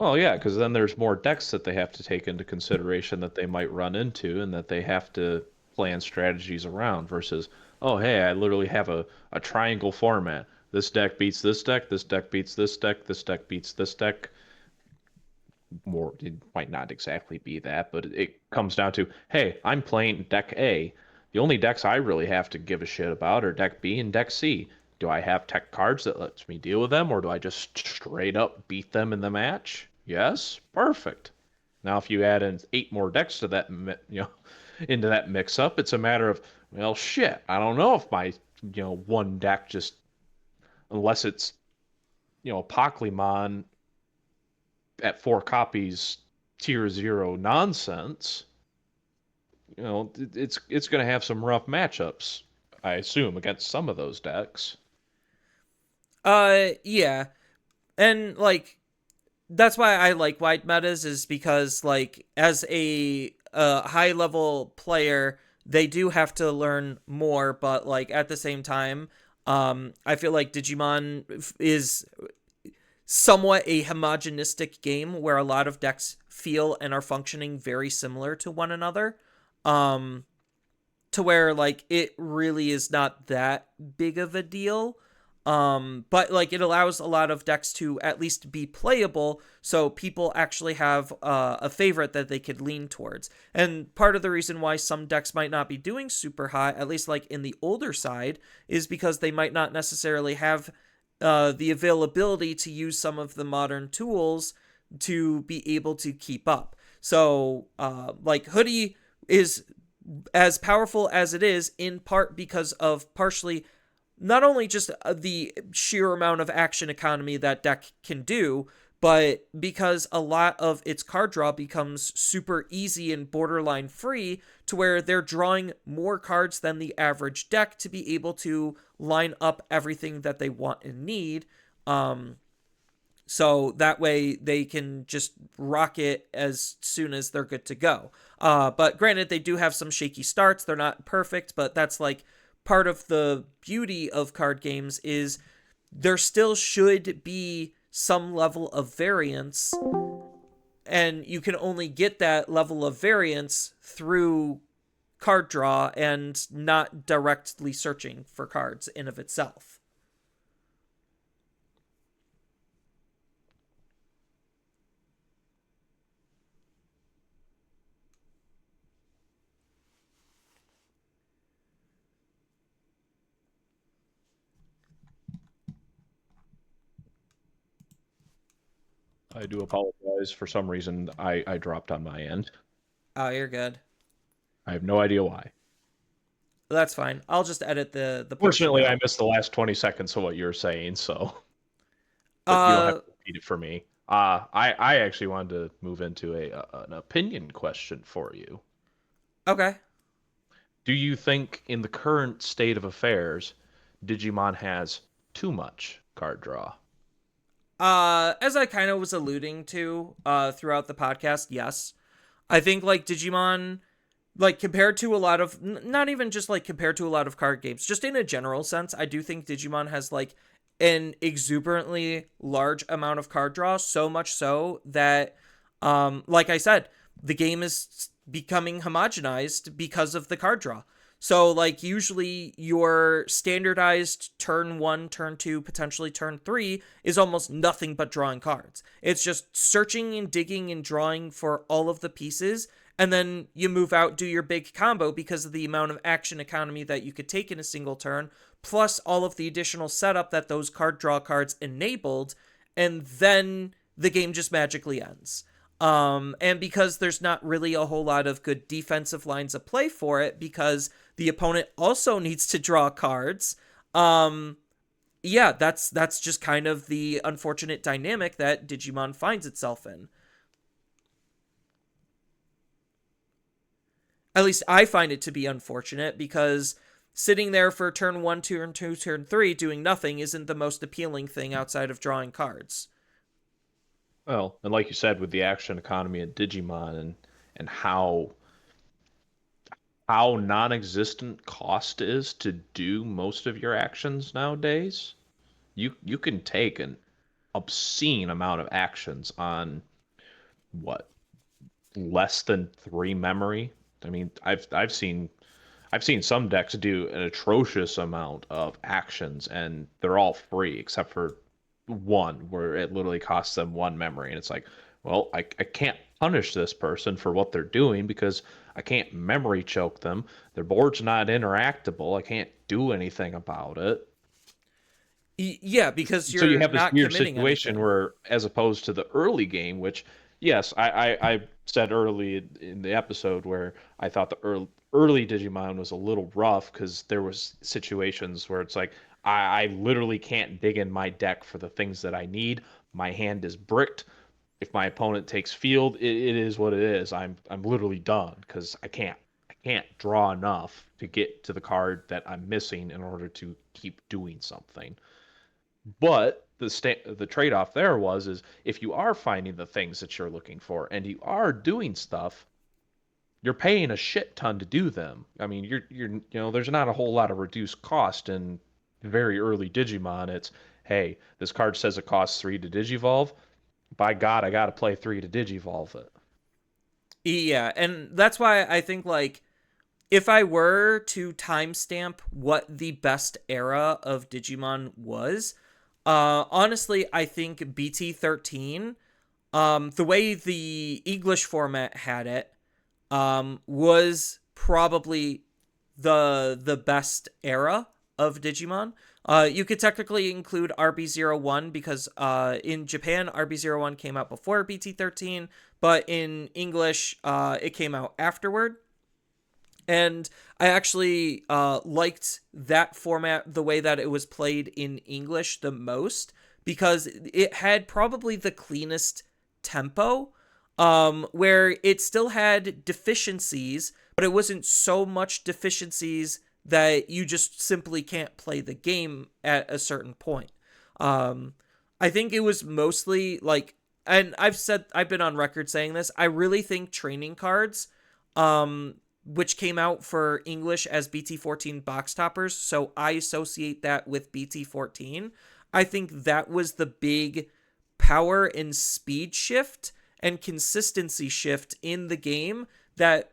Well, yeah, because then there's more decks that they have to take into consideration that they might run into and that they have to plan strategies around versus, oh, hey, I literally have a triangle format. This deck beats this deck beats this deck, this deck beats this deck. More, it might not exactly be that, but it comes down to, hey, I'm playing deck A. The only decks I really have to give a shit about are deck B and deck C. Do I have tech cards that lets me deal with them, or do I just straight up beat them in the match? Yes, perfect. Now, if you add in 8 more decks to that, into that mix-up, it's a matter of, well, shit. I don't know if my, one deck just, unless it's, Pokemon at 4 copies, tier zero nonsense. It's going to have some rough matchups, I assume, against some of those decks. Yeah. And like that's why I like wide metas is because like as a high level player, they do have to learn more, but like at the same time, I feel like Digimon is somewhat a homogenistic game where a lot of decks feel and are functioning very similar to one another. Um, to where like it really is not that big of a deal. But like it allows a lot of decks to at least be playable, so people actually have a favorite that they could lean towards. And part of the reason why some decks might not be doing super high, at least like in the older side, is because they might not necessarily have the availability to use some of the modern tools to be able to keep up. So, like Hoodie is as powerful as it is in part because of partially not only just the sheer amount of action economy that deck can do, but because a lot of its card draw becomes super easy and borderline free to where they're drawing more cards than the average deck to be able to line up everything that they want and need. So that way they can just rock it as soon as they're good to go. But granted, they do have some shaky starts. They're not perfect, but that's like part of the beauty of card games is there still should be some level of variance, and you can only get that level of variance through card draw and not directly searching for cards in of itself. I do apologize. For some reason, I dropped on my end. Oh, you're good. I have no idea why. That's fine. I'll just edit the portion Fortunately, I out. missed the last 20 seconds of what you're saying, so but you don't have Uh, to repeat it for me. I actually wanted to move into an opinion question for you. okay. Do you think, in the current state of affairs, Digimon has too much card draw? As I kind of was alluding to throughout the podcast, yes. I think like Digimon, like compared to a lot of not even just like compared to a lot of card games, just in a general sense, I do think Digimon has like an exuberantly large amount of card draw, so much so that like I said, the game is becoming homogenized because of the card draw. So like usually your standardized turn 1, turn 2, potentially turn 3 is almost nothing but drawing cards. It's just searching and digging and drawing for all of the pieces, and then you move out, do your big combo because of the amount of action economy that you could take in a single turn, plus all of the additional setup that those card draw cards enabled, and then the game just magically ends. And because there's not really a whole lot of good defensive lines of play for it, because the opponent also needs to draw cards. Yeah, that's just kind of the unfortunate dynamic that Digimon finds itself in. At least I find it to be unfortunate because sitting there for turn 1, turn 2, turn 3 doing nothing isn't the most appealing thing outside of drawing cards. Well, and like you said, with the action economy in Digimon and how non-existent cost is to do most of your actions nowadays, you can take an obscene amount of actions on what, less than 3 memory. I mean, I've seen some decks do an atrocious amount of actions, and they're all free except for one where it literally costs them 1 memory, and it's like, well, I can't punish this person for what they're doing because I can't memory choke them. Their board's not interactable. I can't do anything about it. Yeah, because So you you're have this not weird committing situation anything. where, as opposed to the early game, which, yes, I said early in the episode where I thought the early Digimon was a little rough because there was situations where it's like I literally can't dig in my deck for the things that I need. My hand is bricked. If my opponent takes field, it is what it is. I'm literally done because I can't draw enough to get to the card that I'm missing in order to keep doing something. But the trade-off there is if you are finding the things that you're looking for and you are doing stuff, you're paying a shit ton to do them. I mean, there's not a whole lot of reduced cost in very early Digimon. It's, hey, this card says it costs 3 to Digivolve. By God, I got to play 3 to Digivolve it. Yeah, and that's why I think like if I were to timestamp what the best era of Digimon was, honestly, I think BT13, the way the English format had it, was probably the best era of Digimon. You could technically include RB01 because in Japan, RB01 came out before BT13, but in English, it came out afterward. And I actually liked that format, the way that it was played in English the most, because it had probably the cleanest tempo, where it still had deficiencies, but it wasn't so much deficiencies that you just simply can't play the game at a certain point. Um, I think it was mostly like, and I've been on record saying this, I really think training cards, which came out for English as BT14 box toppers, so I associate that with BT14. I think that was the big power and speed shift and consistency shift in the game that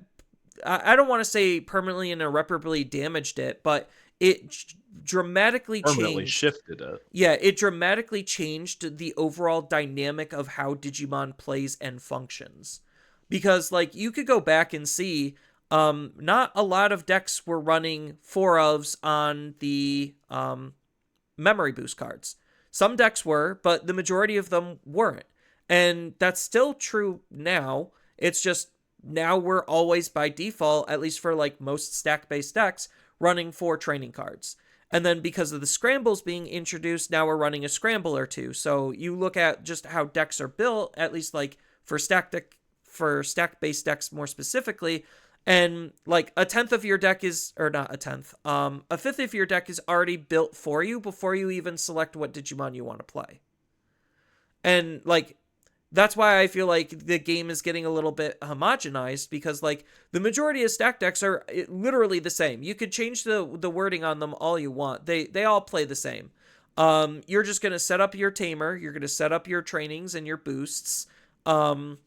I don't want to say permanently and irreparably damaged it, but it dramatically Permanently changed. shifted it. Yeah, it dramatically changed the overall dynamic of how Digimon plays and functions. Because, like, you could go back and see, not a lot of decks were running four ofs on the memory boost cards. Some decks were, but the majority of them weren't. And that's still true now. It's just now we're always by default, at least for like most stack based decks, running four training cards. And then because of the scrambles being introduced, now we're running a scramble or two. So you look at just how decks are built, at least like for stack based decks more specifically, and like a tenth of your deck is, or not a tenth, a fifth of your deck is already built for you before you even select what Digimon you want to play. And like that's why I feel like the game is getting a little bit homogenized, because like the majority of stack decks are literally the same. You could change the wording on them all you want. They all play the same. You're just gonna set up your tamer. You're gonna set up your trainings and your boosts. And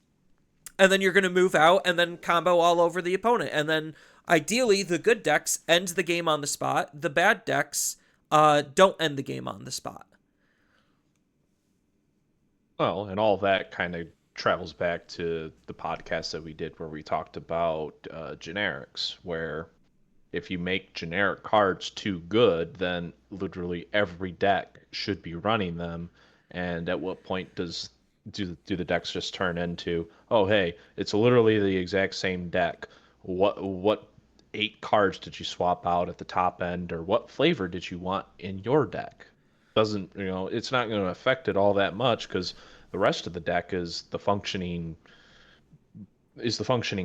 then you're gonna move out and then combo all over the opponent. And then ideally, the good decks end the game on the spot. The bad decks don't end the game on the spot. Well, and all that kind of travels back to the podcast that we did where we talked about generics, where if you make generic cards too good, then literally every deck should be running them. And at what point do the decks just turn into, oh hey, it's literally the exact same deck. What 8 cards did you swap out at the top end, or what flavor did you want in your deck? Doesn't, it's not going to affect it all that much because the rest of the deck is the functioning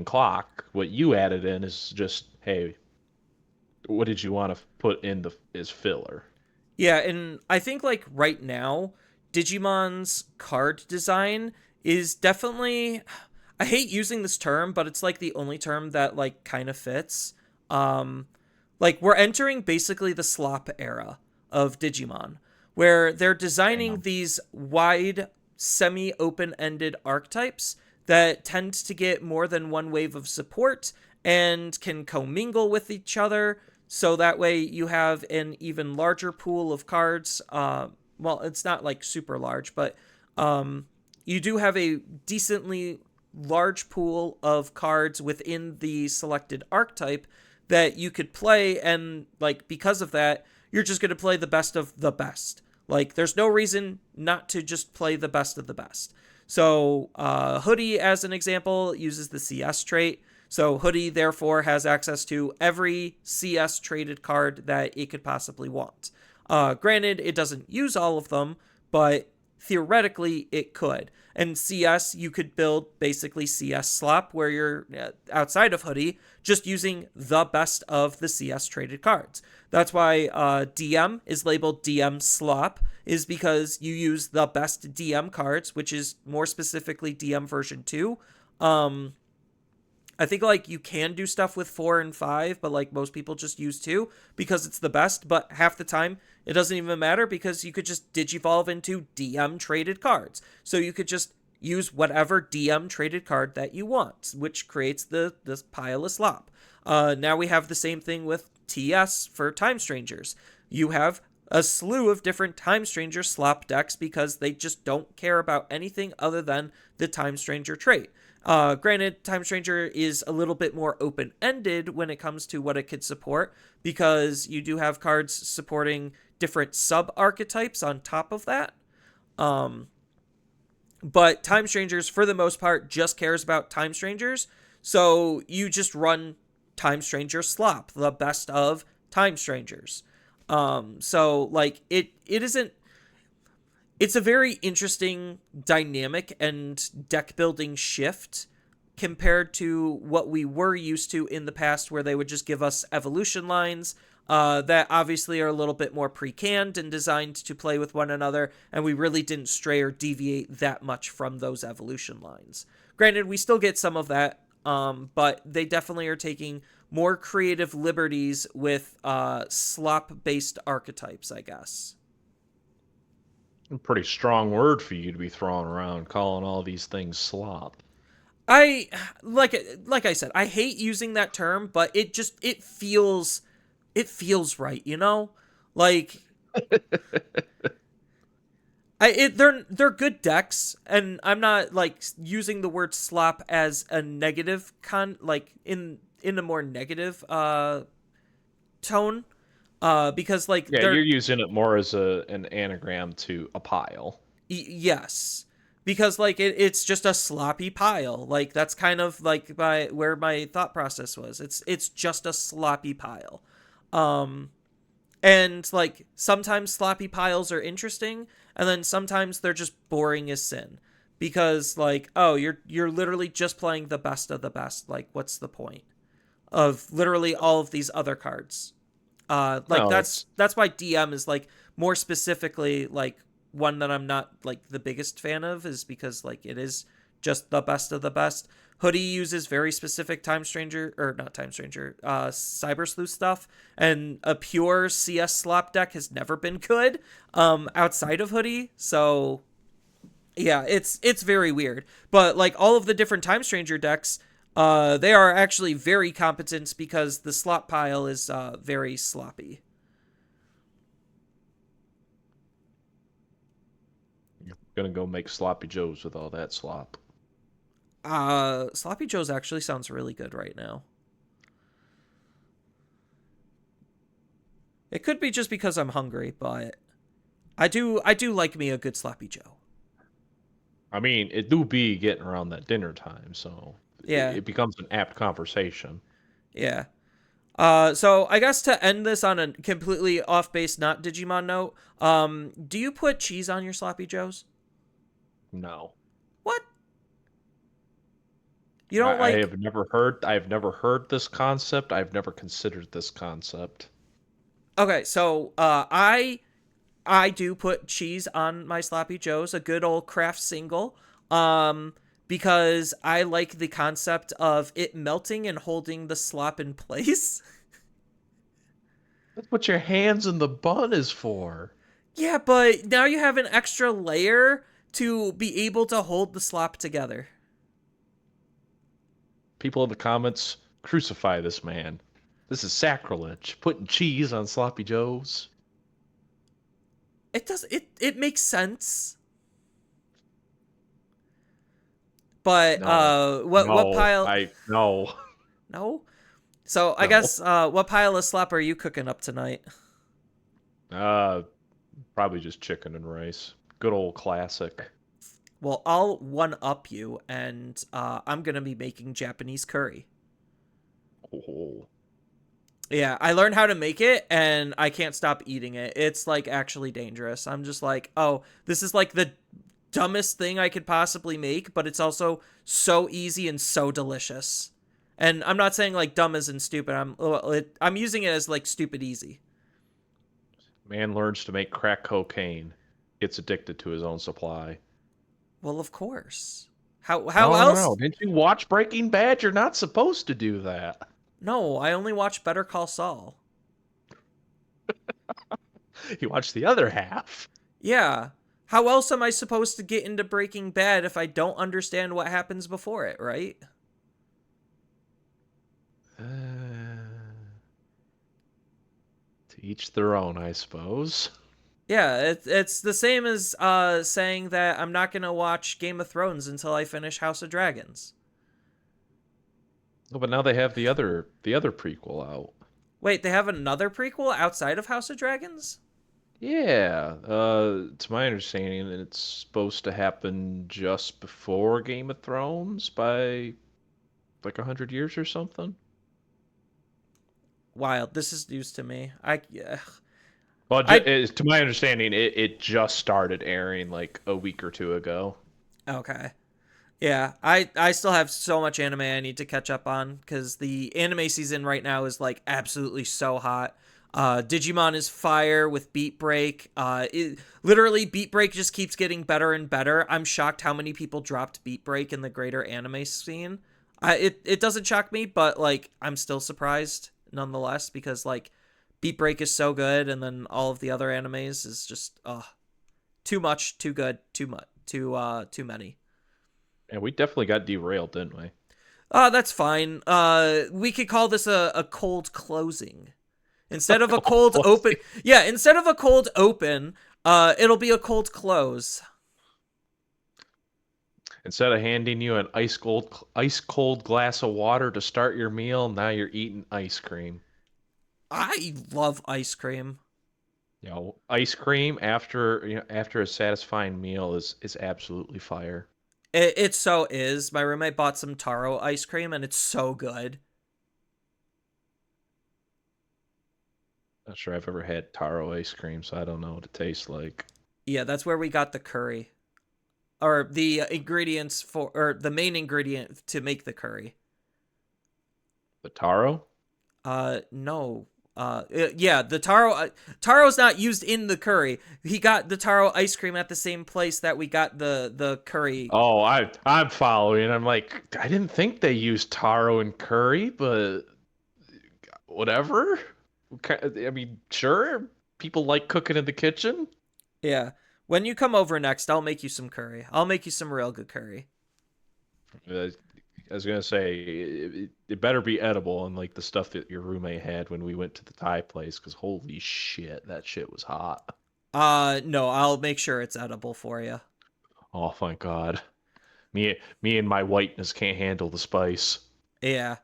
clock. What you added in is just, hey, what did you want to put in the is filler? Yeah, and I think like right now, Digimon's card design is definitely, I hate using this term, but it's like the only term that like kind of fits. Um like we're entering basically the slop era of Digimon, where they're designing Damn. these wide semi-open-ended archetypes that tend to get more than one wave of support and can commingle with each other, so that way you have an even larger pool of cards. Well, it's not like super large, but you do have a decently large pool of cards within the selected archetype that you could play, and like because of that, you're just going to play the best of the best. Like, there's no reason not to just play the best of the best. So, Hoodie, as an example, uses the CS trait. So, Hoodie, therefore, has access to every CS traded card that it could possibly want. Granted, it doesn't use all of them, but theoretically, it could. And CS, you could build basically CS slop, where you're outside of Hoodie, just using the best of the CS traded cards. That's why DM is labeled DM slop, is because you use the best DM cards, which is more specifically DM version 2. I think like you can do stuff with 4 and 5, but like most people just use 2 because it's the best. But half the time it doesn't even matter because you could just digivolve into DM traded cards. So you could just use whatever DM traded card that you want, which creates this pile of slop. Now we have the same thing with TS for Time Strangers. You have a slew of different Time Stranger slop decks because they just don't care about anything other than the Time Stranger trait. Granted, Time Stranger is a little bit more open-ended when it comes to what it could support, because you do have cards supporting different sub-archetypes on top of that. But Time Strangers, for the most part, just cares about Time Strangers, so you just run Time Stranger slop, the best of Time Strangers. So, like, it isn't... It's a very interesting dynamic and deck building shift compared to what we were used to in the past, where they would just give us evolution lines that obviously are a little bit more pre-canned and designed to play with one another, and we really didn't stray or deviate that much from those evolution lines. Granted, we still get some of that, but they definitely are taking more creative liberties with slop-based archetypes, I guess. A pretty strong word for you to be throwing around, calling all these things slop. I like I said, I hate using that term, but it feels right, you know? Like they're good decks, and I'm not like using the word slop as a negative like in a more negative tone, because like Yeah, they're you're using it more as an anagram to a pile. yes, because like it's just a sloppy pile. Like that's kind of like where my thought process was. It's just a sloppy pile. Um and like sometimes sloppy piles are interesting, and then sometimes they're just boring as sin. Because like, oh, you're literally just playing the best of the best. Like, what's the point of literally all of these other cards? Like No, that's why DM is like more specifically like one that I'm not like the biggest fan of, is because like it is just the best of the best. Hoodie uses very specific Time Stranger, or not Time Stranger, Cyber Sleuth stuff, and a pure CS slop deck has never been good outside of Hoodie. So yeah, it's very weird. But like all of the different Time Stranger decks, they are actually very competent because the slop pile is very sloppy. you're gonna go make sloppy joes with all that slop. Sloppy Joe's actually sounds really good right now. It could be just because I'm hungry, but I do like me a good Sloppy Joe. I mean, it do be getting around that dinner time, so Yeah, it becomes an apt conversation. yeah. So I guess to end this on a completely off base, not Digimon note, do you put cheese on your Sloppy Joes? No. What? You don't I like? have never heard this concept. I've never considered this concept. Okay, so I do put cheese on my sloppy joes, a good old craft single, because I like the concept of it melting and holding the slop in place. That's what your hands in the bun is for. Yeah, but now you have an extra layer to be able to hold the slop together. People in the comments crucify this man. This is sacrilege. Putting cheese on sloppy joes. It makes sense. But No. what No. pile? I no. No. So I No. guess what pile of slop are you cooking up tonight? Uh Probably just chicken and rice. Good old classic. Well, I'll one up you, and I'm gonna be making Japanese curry. Oh. Yeah, I learned how to make it, and I can't stop eating it. It's like actually dangerous. I'm just like, oh, this is like the dumbest thing I could possibly make, but it's also so easy and so delicious. And I'm not saying like dumb as in stupid. I'm using it as like stupid easy. Man learns to make crack cocaine, gets addicted to his own supply. Well, of course. How No, no, no. else? Didn't you watch Breaking Bad? You're not supposed to do that. No, I only watch Better Call Saul. You watch the other half. Yeah. How else am I supposed to get into Breaking Bad if I don't understand what happens before it, right? To each their own, I suppose. Yeah, it's the same as saying that I'm not going to watch Game of Thrones until I finish House of Dragons. Oh, but now they have the other prequel out. Wait, they have another prequel outside of House of Dragons? Yeah, to my understanding, it's supposed to happen just before Game of Thrones by like 100 years or something. Wild. This is news to me. Well, I to my understanding, it just started airing like a week or two ago. okay. Yeah, I still have so much anime I need to catch up on because the anime season right now is like absolutely so hot. Digimon is fire with Beat Break. Literally Beat Break just keeps getting better and better. I'm shocked how many people dropped Beat Break in the greater anime scene. It doesn't shock me, but like I'm still surprised nonetheless because like Beat Break is so good, and then all of the other animes is just too much, too good, too many. And we definitely got derailed, didn't we? That's fine. We could call this a cold closing. Instead of a cold open. Yeah, instead of a cold open, it'll be a cold close. Instead of handing you an ice cold glass of water to start your meal, now you're eating ice cream. I love ice cream. Ice cream after after a satisfying meal is absolutely fire. It so is. My roommate bought some taro ice cream, and it's so good. Not sure I've ever had taro ice cream, so I don't know what it tastes like. Yeah, that's where we got the curry. Or the ingredients for, or the main ingredient to make the curry. The taro? No. Yeah, the taro's not used in the curry. He got the taro ice cream at the same place that we got the curry. Oh, I'm following. I'm like, I didn't think they used taro in curry, but whatever. I mean, sure, people like cooking in the kitchen. Yeah. When you come over next, I'll make you some curry. I'll make you some real good curry. Uh, I was gonna say it better be edible, unlike the stuff that your roommate had when we went to the Thai place. Because holy shit, that shit was hot. No, I'll make sure it's edible for you. Oh, thank God. Me and my whiteness can't handle the spice. Yeah.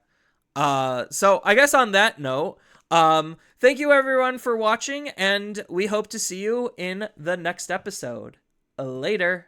So I guess on that note, thank you everyone for watching, and we hope to see you in the next episode. Later.